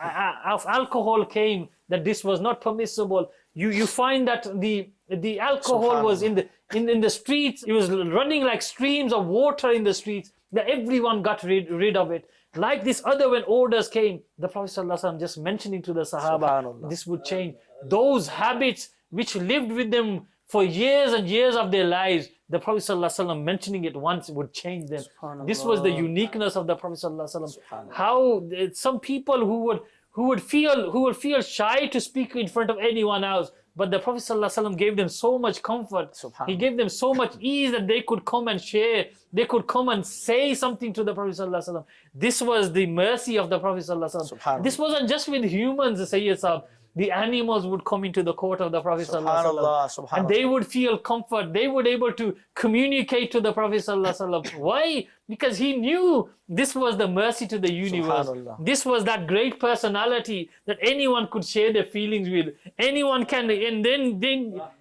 alcohol came, that this was not permissible, you find that the alcohol was in the streets. It was running like streams of water in the streets, that everyone got rid of it. Like this other, when orders came, the Prophet ﷺ just mentioning to the Sahaba, this would change. Those habits which lived with them for years and years of their lives, the Prophet ﷺ mentioning it once would change them. This was the uniqueness of the Prophet ﷺ. How some people who would feel shy to speak in front of anyone else, but the Prophet ﷺ gave them so much comfort. He gave them so much ease that they could come and share. They could come and say something to the Prophet ﷺ. This was the mercy of the Prophet ﷺ. This wasn't just with humans, Sayyid Sahab. The animals would come into the court of the Prophet ﷺ, and they would feel comfort. They would able to communicate to the Prophet ﷺ. Why? Because he knew this was the mercy to the universe. This was that great personality that anyone could share their feelings with. Anyone can, and then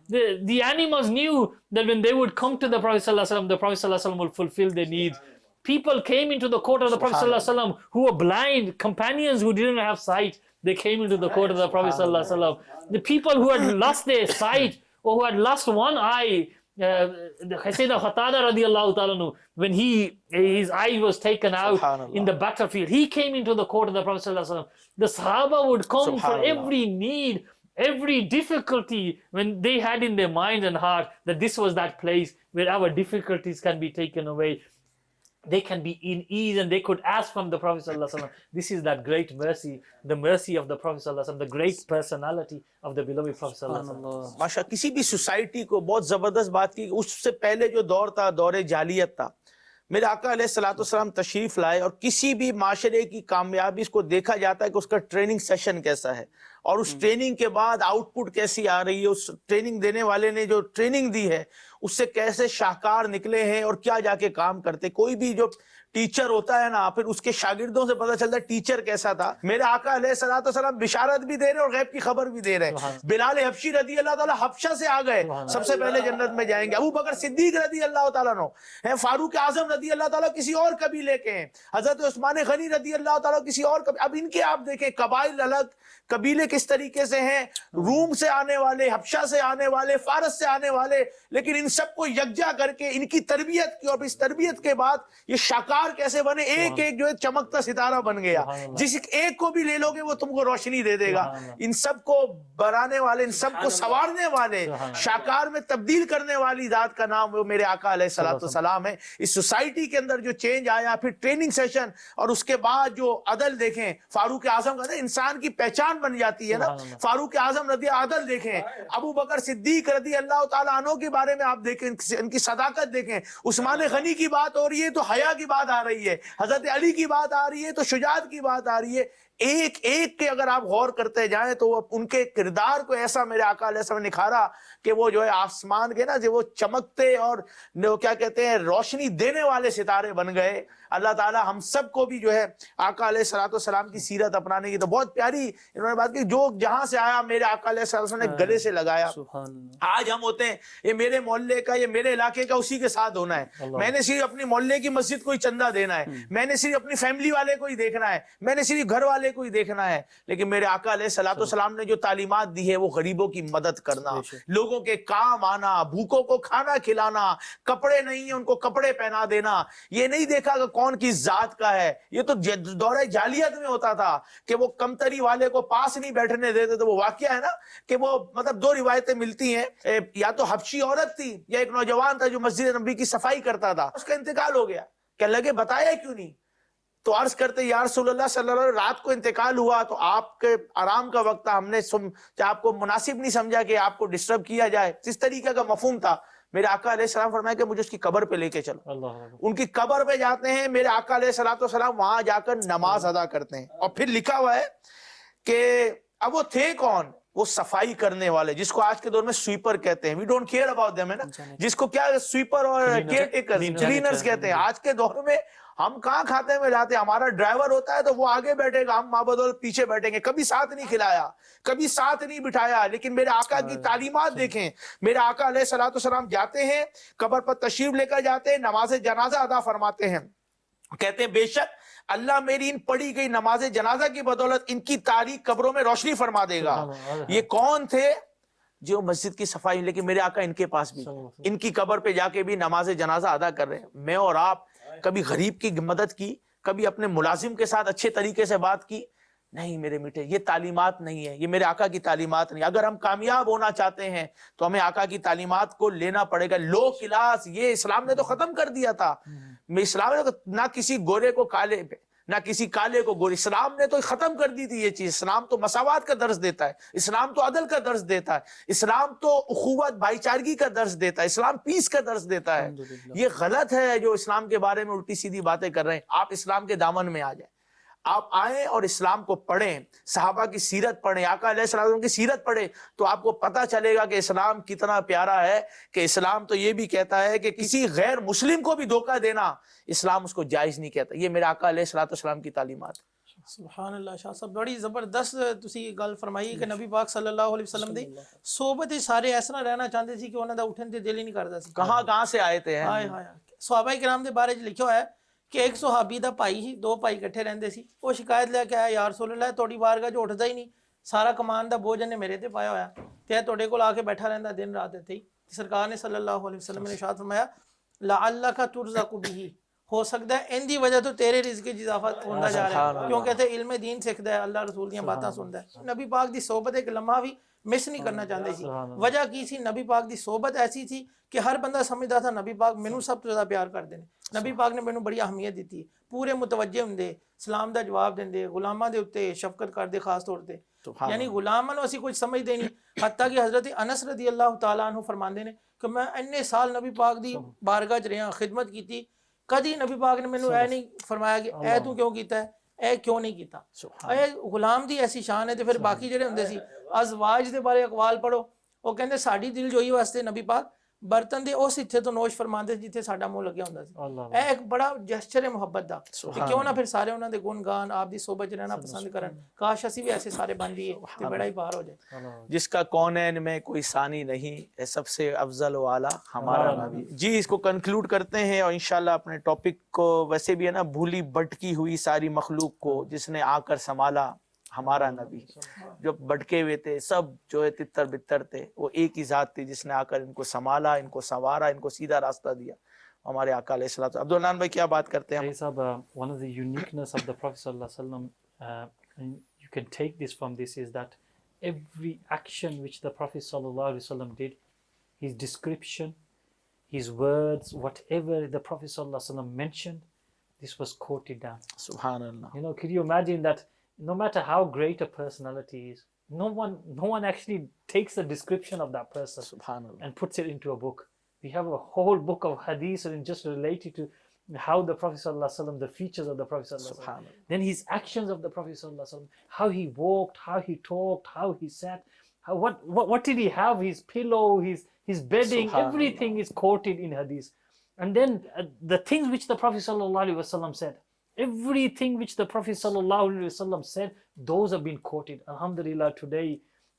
the animals knew that when they would come to the Prophet ﷺ, the Prophet ﷺ would fulfill their needs. People came into the court of the Prophet ﷺ who were blind, companions who didn't have sight. They came into the court of the Prophet ﷺ. The people who had lost their sight or who had lost one eye, Sayyidina Qatada radiallahu ta'ala, when his eye was taken out in the battlefield, he came into the court of the Prophet ﷺ. The Sahaba would come for every need, every difficulty when they had in their mind and heart that this was that place where our difficulties can be taken away. They can be in ease and they could ask from the Prophet ﷺ. This is that great mercy, the mercy of the Prophet ﷺ, the great personality of the beloved Prophet ﷺ. ماشاء کسی بھی society کو بہت زبردست بات کی, اس سے پہلے جو دور تھا, دور جاہلیت تھا, میرے آقا علیہ الصلوۃ والسلام تشریف لائے, اور کسی بھی معاشرے کی کامیابی اس کو دیکھا جاتا ہے کہ اس کا ٹریننگ سیشن کیسا ہے, اور اس ٹریننگ کے بعد آؤٹ پٹ کیسی آ رہی ہے. اس ٹریننگ دینے والے نے جو ٹریننگ دی ہے اس سے کیسے شاہکار نکلے ہیں اور کیا جا کے کام کرتے. کوئی بھی جو ٹیچر ہوتا ہے نا پھر اس کے شاگردوں سے پتہ چلتا ہے ٹیچر کیسا تھا. میرے آقا علیہ الصلوۃ والسلام بشارت بھی دے رہے اور غیب کی خبر بھی دے رہے ہیں. بلال حبشی رضی اللہ تعالیٰ حبشہ سے آ گئے, سب سے پہلے جنت میں جائیں گے. ابو بکر صدیق رضی اللہ تعالیٰ عنہ, فاروق اعظم رضی اللہ تعالیٰ کسی اور قبیلے کے ہیں, حضرت عثمان غنی رضی اللہ تعالیٰ کسی اور قبیلے. اب ان کے آپ دیکھیں قبائل الگ, قبیلے کس طریقے سے ہیں, روم سے آنے والے, حبشہ سے آنے والے, فارس سے آنے والے, لیکن ان سب کو یکجا کر کے ان کی تربیت کی, اور اس تربیت کے بعد یہ شاکار کیسے بنے, ایک ایک جو ہے چمکتا ستارہ بن گیا. جس ایک کو بھی لے لو گے وہ تم کو روشنی دے دے گا. ان سب کو بنانے والے, ان سب کو سنوارنے والے, شاکار میں تبدیل کرنے والی ذات کا نام وہ میرے آقا علیہ الصلوۃ والسلام ہے. اس سوسائٹی کے اندر جو چینج آیا, پھر ٹریننگ سیشن, اور اس کے بعد جو عدل دیکھیں, فاروق اعظم کا انسان کی پہچان بن جاتی ہے نا. فاروق اعظم رضی عدل دیکھیں, ابو بکر صدیق رضی اللہ تعالیٰ عنہ کے بارے میں آپ دیکھیں, ان کی صداقت دیکھیں. عثمان غنی کی بات ہو رہی ہے تو حیا کی بات آ رہی ہے, حضرت علی کی بات آ رہی ہے تو شجاعت کی بات آ رہی ہے. ایک ایک کے اگر آپ غور کرتے جائیں تو ان کے کردار کو ایسا میرے آقا علیہ السلام نے نکھارا کہ وہ جو ہے آسمان کے نا جو وہ چمکتے اور کیا کہتے ہیں روشنی دینے والے ستارے بن گئے. اللہ تعالیٰ ہم سب کو بھی جو ہے آقا علیہ السلام کی سیرت اپنانے کی. تو بہت پیاری انہوں نے بات کی, جو جہاں سے آیا میرے آقا علیہ السلام نے گلے سے لگایا. آج ہم ہوتے ہیں یہ میرے محلے کا, یہ میرے علاقے کا, اسی کے ساتھ ہونا ہے. میں نے صرف اپنی محلے کی مسجد کو ہی چندہ دینا ہے, میں نے صرف اپنی فیملی والے کو ہی دیکھنا ہے, میں نے صرف گھر والے کو ہی دیکھنا ہے. لیکن میرے آقا علیہ السلام نے جو تعلیمات دی ہے وہ غریبوں کی مدد کرنا, لوگوں کے کام آنا, بھوکوں کو کھانا کھلانا, کپڑے نہیں ہیں ان کو کپڑے پہنا دینا. یہ نہیں دیکھا کہ کون کی ذات کا ہے. یہ تو دورہ جاہلیت میں ہوتا تھا کہ وہ کمتری والے کو پاس نہیں بیٹھنے دیتے. تو وہ واقعہ ہے نا کہ وہ مطلب دو روایتیں ملتی ہیں, یا تو حبشی عورت تھی یا ایک نوجوان تھا جو مسجد نبی کی صفائی کرتا تھا, اس کا انتقال ہو گیا. کہ لگے بتایا کیوں نہیں, تو عرض کرتے یا رسول اللہ صلی اللہ علیہ وسلم رات کو انتقال ہوا تو آپ کے آرام کا وقت تھا, ہم نے آپ کو مناسب نہیں سمجھا کہ آپ کو ڈسٹرب کیا جائے. اس طریقے کا مفہوم تھا. میرے آقا علیہ السلام فرمایا کہ مجھے اس کی قبر پہ لے کے چلو. ان کی قبر پہ جاتے ہیں, میرے آقا علیہ السلام وہاں جا کر نماز ادا کرتے ہیں. اور پھر لکھا ہوا ہے کہ اب وہ تھے کون, وہ صفائی کرنے والے, جس کو آج کے دور میں سویپر کہتے ہیں. We don't care about them, ہے نا, جس کو کیا سویپر اور کیئر ٹیکر, کلینرز کہتے ہیں. آج کے دور میں ہم کہاں کھاتے میں جاتے ہیں, ہمارا ڈرائیور ہوتا ہے تو وہ آگے بیٹھے گا, ہم مابدول پیچھے بیٹھیں گے. کبھی ساتھ نہیں کھلایا, کبھی ساتھ نہیں بٹھایا. لیکن میرے آقا کی تعلیمات دیکھیں. میرے آقا علیہ السلام جاتے ہیں, قبر پر تشریف لے کر جاتے ہیں, نماز جنازہ ادا فرماتے ہیں. کہتے ہیں بے شک اللہ میری ان پڑھی گئی نماز جنازہ کی بدولت ان کی تاریخ قبروں میں روشنی فرما دے گا. یہ کون تھے؟ جو مسجد کی صفائی. لیکن میرے آقا ان کے پاس بھی, ان کی قبر پہ جا کے بھی نماز جنازہ ادا کر رہے ہیں. میں اور آپ کبھی غریب کی مدد کی, کبھی اپنے ملازم کے ساتھ اچھے طریقے سے بات کی؟ نہیں میرے میٹھے, یہ تعلیمات نہیں ہے, یہ میرے آقا کی تعلیمات نہیں. اگر ہم کامیاب ہونا چاہتے ہیں تو ہمیں آقا کی تعلیمات کو لینا پڑے گا. لو کلاس یہ اسلام نے تو ختم کر دیا تھا. اسلام نے نہ کسی گورے کو کالے پہ, نہ کسی کالے کو گورے, اسلام نے تو ختم کر دی تھی یہ چیز. اسلام تو مساوات کا درس دیتا ہے, اسلام تو عدل کا درس دیتا ہے, اسلام تو اخوت بھائی چارگی کا درس دیتا ہے, اسلام پیس کا درس دیتا ہے. یہ غلط ہے جو اسلام کے بارے میں الٹی سیدھی باتیں کر رہے ہیں. آپ اسلام کے دامن میں آ جائیں, آپ آئیں اور اسلام کو پڑھیں, صحابہ کی سیرت پڑھیں, آقا علیہ السلام کی سیرت پڑھیں, تو آپ کو پتہ چلے گا کہ اسلام کتنا پیارا ہے. کہ اسلام تو یہ بھی کہتا ہے کہ کسی غیر مسلم کو بھی دھوکہ دینا اسلام اس کو جائز نہیں کہتا. یہ میرے آقا علیہ السلام کی تعلیمات. سبحان اللہ. شاہ صاحب بڑی زبردست تسی گل فرمائی کہ نبی پاک صلی اللہ علیہ وسلم دی صحبت سارے ایسا رہنا چاہتے سی کہ انہاں دا اٹھن تے دل ہی نہیں کردا سی. کہاں سے آئے تھے. ہائے ہائے. صحابہ کرام دے بارے لکھیا ہوا ہے کہ ایک صحابی دا بھائی ہی, دو بھائی کٹھے رہندے سی. وہ شکایت لے کے آیا, یا رسول اللہ تہاڈی بارگاہ جو اٹھدا ہی نہیں, سارا کمان دا بوجھ نے میرے تے پایا ہویا تے تہاڈے کول آ کے بیٹھا رہندا دن رات تے ہی. سرکار نے صلی اللہ علیہ وسلم نے ارشاد فرمایا لعلک ترزق به, ہو سکتا ہے ان دی وجہ تو تیرے رزق وچ اضافہ ہوندا جا رہا ہے, کیونکہ تے علم دین سیکھدا ہے, اللہ رسول دیاں باتاں سندا ہے. نبی پاک دی صحبت ایک لمحہ بھی مس نہیں کرنا چاہتے سی. وجہ کی سی؟ نبی پاک دی صحبت ایسی تھی کہ ہر بندہ سمجھدا تھا نبی پاک مینوں سب تو زیادہ پیار کرتے ہیں, نبی پاک نے مینوں بڑی اہمیت دیتی ہے. پورے متوجہ ہوندے, سلام دا جواب دیندے, غلاماں دے اوتے شفقت کردے خاص طور تے. یعنی غلاماں نوں اسی کچھ سمجھدے نہیں. حتیٰ کہ حضرت انس رضی اللہ تعالیٰ عنہ فرماندے نے کہ میں اتنے سال نبی پاک دی بارگاہ چ رہا, خدمت کیتی, کدی نبی پاک نے مینوں اے نہیں فرمایا کہ اے تو کیوں کیتا ہے, اے کیوں نہیں کیتا. اے غلام دی ایسی شان ہے. تے پھر باقی جڑے ہوندے سی ازواج دے بارے اقوال پڑھو, وہ کہندے ساڈی دل جوئی واسطے نبی پاک برتن دے اس اتھے تو نوش فرماندے جتھے ساڈا منہ لگیا ہوندا سی. اللہ اے ایک بڑا جسچر ہے محبت دا. تے کیوں نہ پھر سارے انہاں دے گن گان آپ دی صحبت وچ رہنا پسند کرن. کاش اسی بھی ایسے سارے بن جائیے تے بڑا ہی پار ہو جائے. جس کا کونین میں کوئی ثانی نہیں، سب سے افضل و اعلیٰ ہمارا نبی. جی اس کو کنکلوڈ کرتے ہیں، اور انشاءاللہ اپنے ٹاپک کو ویسے بھی ہے نا، بھولی بھٹکی ہوئی ساری مخلوق کو جس نے آ کر سنبھالا ہمارا نبی. جو بھٹکے ہوئے تھے سب جو ہے تتر بتر تھے، وہ ایک ہی ذات تھی جس نے آ کر ان کو سنبھالا، ان کو سنوارا، ان کو سیدھا راستہ دیا. ہمارے آقا علیہ الصلوۃ. عبدالرحمن بھائی کیا بات کرتے ہیں؟ صاحب, one of the uniqueness of the Prophet sallallahu alaihi wasallam, and you can take this from this, is that every action which the Prophet sallallahu alaihi wasallam did, his description, his words, whatever the Prophet sallallahu alaihi wasallam mentioned, this was quoted down. Subhanallah. You know, could you imagine that no matter how great a personality is, no one actually takes the description of that person Subhanallah. and puts it into a book. We have a whole book of hadith and just related to how the Prophet sallallahu alaihi wasallam, the features of the Prophet sallallahu alaihi wasallam, then his actions of the Prophet sallallahu alaihi wasallam, how he walked, how he talked, how he sat, how, what did he have, his pillow, his bedding, everything is quoted in hadith. And then the things which the Prophet sallallahu alaihi wasallam said, everything which the Prophet sallallahu alaihi wasallam said, those have been quoted. Alhamdulillah, today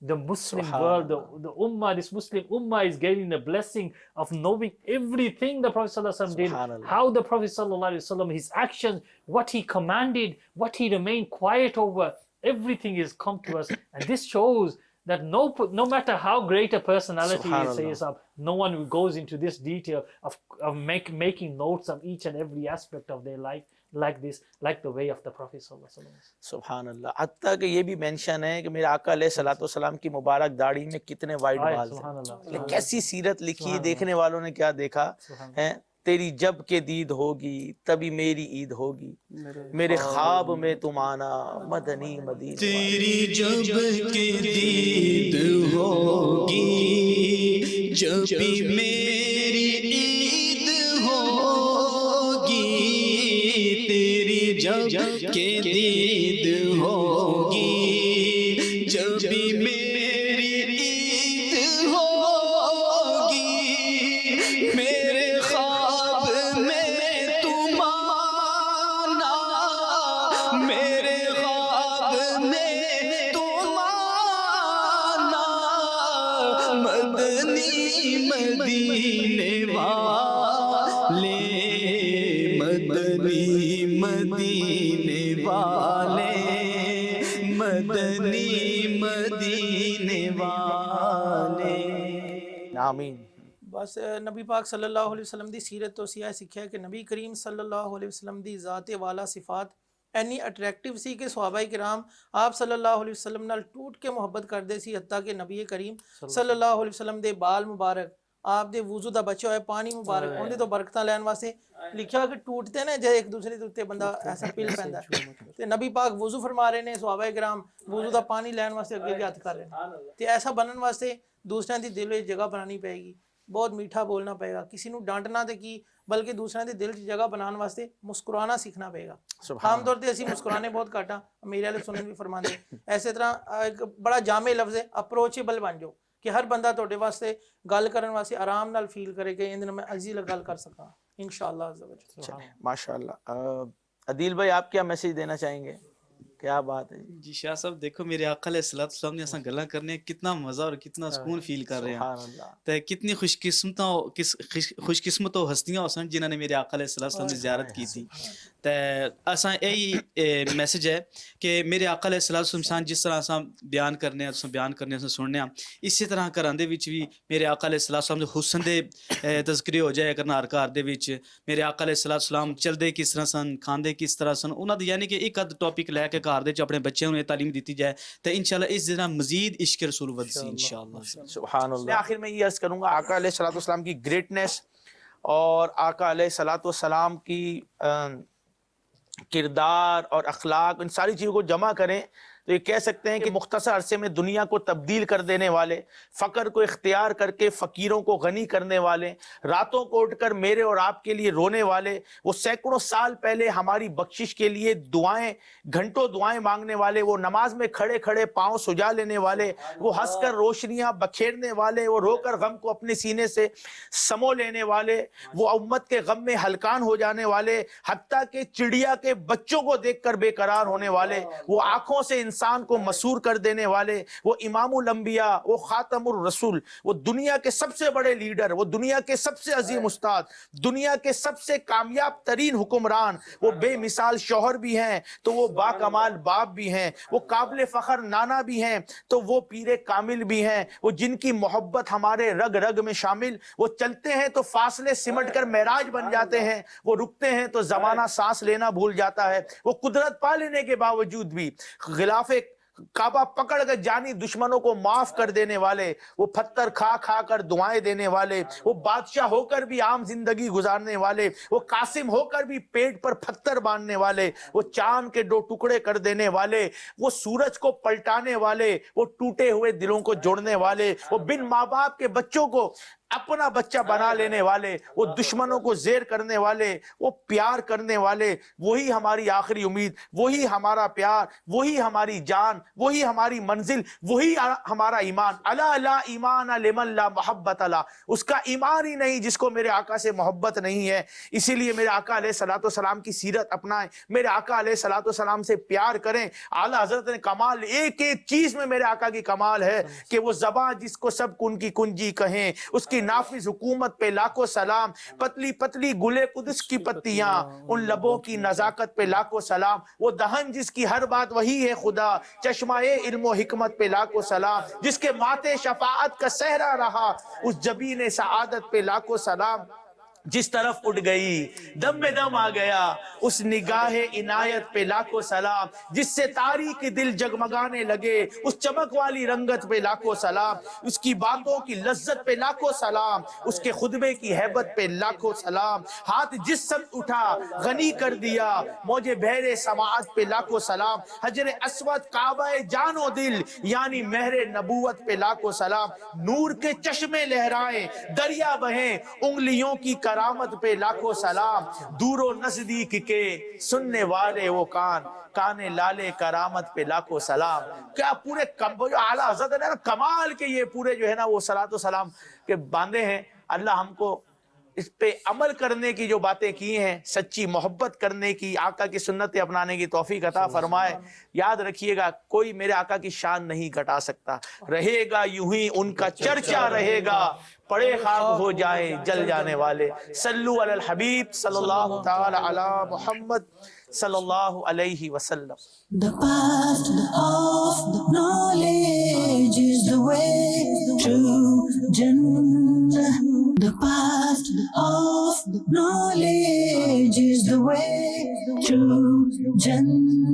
the Muslim world, the ummah, this Muslim ummah is getting the blessing of knowing everything the Prophet sallallahu alaihi wasallam did, how the Prophet sallallahu alaihi wasallam, his actions, what he commanded, what he remained quiet over, everything is come to us. And this shows that no matter how great a personality is, no one goes into this detail of making notes of each and every aspect of their life like this, like the way of the Prophet sallallahu alaihi wasallam. سبحان اللہ. حتیٰ کہ یہ بھی mention ہے کہ میرے آقا علیہ الصلوۃ والسلام کی مبارک داڑھی میں کتنے وائٹ بال تھے. کیسی سیرت لکھی ہے، دیکھنے والوں نے کیا دیکھا ہے. تیری جب کے دید ہوگی تبھی میری عید ہوگی، میرے خواب میں تم آنا مدنی مدینہ. تیری جب کے دید ہوگی جب بھی میری عید ہوگی، تیری جب کے دید ہوگی جب بھی میری عید ہوگی، میرے خواب میں تم آنا، میرے خواب میں تم آنا، مدنی مدینے والے، مدنی مدینے والے، مدنی مدینے والے. آمین. بس نبی پاک صلی اللہ علیہ وسلم دی سیرت تو سیاہ سکھیا کہ نبی کریم صلی اللہ علیہ وسلم دی ذات والا صفات اینی اٹریکٹیو سی کہ صحابہ کرام آپ صلی اللہ علیہ وسلم نال ٹوٹ کے محبت کردے سی. حتیٰ کہ نبی کریم صلی اللہ علیہ وسلم دے بال مبارک، آپ دے وضو دا بچہ ہوئے پانی مبارک، ان دے تو برکتاں لین واسطے لکھیا کہ ٹوٹتے نا جے ایک دوسرے دے اوتے بندہ ایسا پل پیندا ہے. تے نبی پاک وضو فرما رہے نے، صحابہ کرام وضو دا پانی لین واسطے اگے ہاتھ کر رہے ہیں. تے ایسا بنن واسطے دوسرے دی دل وچ جگہ بنانی پئے گی، بہت میٹھا بولنا پئے گا، کسی نو ڈانٹنا تے کی بلکہ دوسرے دے دل چ جگہ بنان واسطے مسکرانا سیکھنا پئے گا. عام طور تے اسی مسکرانے بہت گھٹ ہاں، میرے والے سنن بھی فرماندے. اسی طرح ایک بڑا جامع لفظ ہے اپروچیبل بن جاؤ کہ ہر بندہ تہاڈے واسطے گل کرن واسطے آرام نال فیل کرے کہ اندر میں عزیز گل کر سکاں انشاءاللہ عز و جل. ماشاءاللہ. عدیل بھائی آپ کیا میسج دینا چاہیں گے؟ کیا بات ہے جی شاہ صاحب دیکھو میرے آقا علیہ الصلوۃ والسلام نے اساں گلاں کرنے کتنا مزہ اور کتنا سکون فیل کر رہے ہیں. تے کتنی خوش قسمت و ہستیاں ہوسن جنہاں نے میرے آقا علیہ الصلوۃ والسلام کی زیارت کی تھی. تے اساں یہی میسج ہے کہ میرے آقا علیہ الصلوۃ والسلام جس طرح اساں بیان کرنے اساں سننے ہاں، اسی طرح گھراں دے وچ بھی میرے آقا علیہ الصلوۃ والسلام دے حسن دے تذکرے ہو جائے کرنا ہر گھر دے وچ. میرے آقا علیہ الصلوۃ والسلام چلدے کس طرح سن، کھاندے کس طرح سن، انہاں دی یعنی کہ ایک ادھ ٹاپک لے کے گھر دے وچ اپنے بچیاں نوں تعلیم دیتی جائے تو انشاءاللہ اس دن مزید عشق رسول ودسی انشاءاللہ. سبحان اللہ. میں آخر میں یہ عرض کروں گا آقا علیہ الصلوۃ والسلام کی گریٹنس اور آقا علیہ الصلوۃ والسلام کی کردار اور اخلاق، ان ساری چیزوں کو جمع کریں تو یہ کہہ سکتے ہیں کہ مختصر عرصے میں دنیا کو تبدیل کر دینے والے، فقر کو اختیار کر کے فقیروں کو غنی کرنے والے، راتوں کو اٹھ کر میرے اور آپ کے لیے رونے والے، وہ سینکڑوں سال پہلے ہماری بخشش کے لیے دعائیں، گھنٹوں دعائیں مانگنے والے، وہ نماز میں کھڑے کھڑے پاؤں سجا لینے والے، وہ ہنس کر روشنیاں بکھیرنے والے، وہ رو کر غم کو اپنے سینے سے سمو لینے والے، وہ امت کے غم میں ہلکان ہو جانے والے، حتیٰ کہ چڑیا کے بچوں کو دیکھ کر بے قرار ہونے والے، وہ آنکھوں سے انسان کو مسحور کر دینے والے، وہ امام الانبیاء، وہ خاتم الرسول، وہ دنیا کے سب سے بڑے لیڈر، وہ دنیا کے سب سے عظیم استاد، دنیا کے سب سے کامیاب ترین حکمران، وہ بے مثال شوہر بھی ہیں تو وہ با کمال باپ بھی ہیں، وہ قابل فخر نانا بھی ہیں تو وہ پیر کامل بھی ہیں، وہ جن کی محبت ہمارے رگ رگ میں شامل، وہ چلتے ہیں تو فاصلے سمٹ کر معراج بن جاتے ہیں، وہ رکتے ہیں تو زمانہ سانس لینا بھول جاتا ہے، وہ قدرت پا لینے کے باوجود بھی غلاف کعبہ پکڑ کر جانی دشمنوں کو معاف کر دینے والے، وہ پتھر کھا کھا کر دعائیں دینے والے، وہ بادشاہ ہو کر بھی عام زندگی گزارنے والے، وہ قاسم ہو کر بھی پیٹ پر پتھر باندھنے والے، وہ چاند کے 2 ٹکڑے کر دینے والے، وہ سورج کو پلٹانے والے، وہ ٹوٹے ہوئے دلوں کو جوڑنے والے، وہ بن ماں باپ کے بچوں کو اپنا بچہ بنا لینے والے، وہ دشمنوں کو زیر کرنے والے، وہ پیار کرنے والے، وہی ہماری آخری امید، وہی ہمارا پیار، وہی ہماری جان، وہی ہماری منزل، وہی ہمارا ایمان۔ الا لا ایمان لمن لا محبت لا، اس کا ایمان ہی نہیں جس کو میرے آقا سے محبت نہیں ہے۔ اسی لیے میرے آقا علیہ الصلوۃ والسلام کی سیرت اپنائیں، میرے آقا علیہ الصلوۃ والسلام سے پیار کریں۔ اعلیٰ حضرت نے کمال، ایک ایک چیز میں میرے آقا کی کمال ہے کہ وہ زبان جس کو سب کن کی کنجی کہیں، اس کی نافذ حکومت پہ لاکھوں سلام، پتلی پتلی گلے قدس کی پتیاں، ان لبوں کی نزاکت پہ لاکھوں سلام، وہ دہن جس کی ہر بات وہی ہے خدا، چشمہ علم و حکمت پہ لاکھوں سلام، جس کے ماتھے شفاعت کا صحرا رہا، اس جبین سعادت پہ لاکھوں سلام، جس طرف اٹھ گئی دم میں دم آ گیا، اس نگاہ عنایت پہ لاکھوں سلام، جس سے تاریک دل جگمگانے لگے، اس چمک والی رنگت پہ لاکھوں سلام، اس کی باتوں کی لذت پہ لاکھوں سلام، اس کے خطبے کی ہیبت پہ لاکھوں سلام، ہاتھ جس سمت اٹھا غنی کر دیا موجے بحر سماعت پہ لاکھوں سلام، حجر اسود کعبہ جان و دل یعنی مہر نبوت پہ لاکھوں سلام، نور کے چشمے لہرائیں دریا بہیں انگلیوں کی کرامت پہ لاکھوں سلام، دور و نزدیک کے سننے والے وہ کان لالے کرامت پہ لاکھوں سلام۔ کیا پورے اعلیٰ حضرت نے کمال کے یہ پورے جو ہے نا وہ صلاۃ و سلام کے باندھے ہیں۔ اللہ ہم کو اس پہ عمل کرنے کی جو باتیں کی ہیں، سچی محبت کرنے کی، آقا کی سنتیں اپنانے کی توفیق عطا فرمائے۔ یاد رکھیے گا کوئی میرے آقا کی شان نہیں گھٹا سکتا، رہے گا یوں ہی ان کا چرچا رہے گا، پڑے خاک ہو جائیں جل جانے والے۔ صلو علی الحبیب صلی اللہ تعالی علی محمد صلی اللہ علیہ وسلم۔ The path of the knowledge is the way to Jannah. The path of the knowledge is the way to Jannah.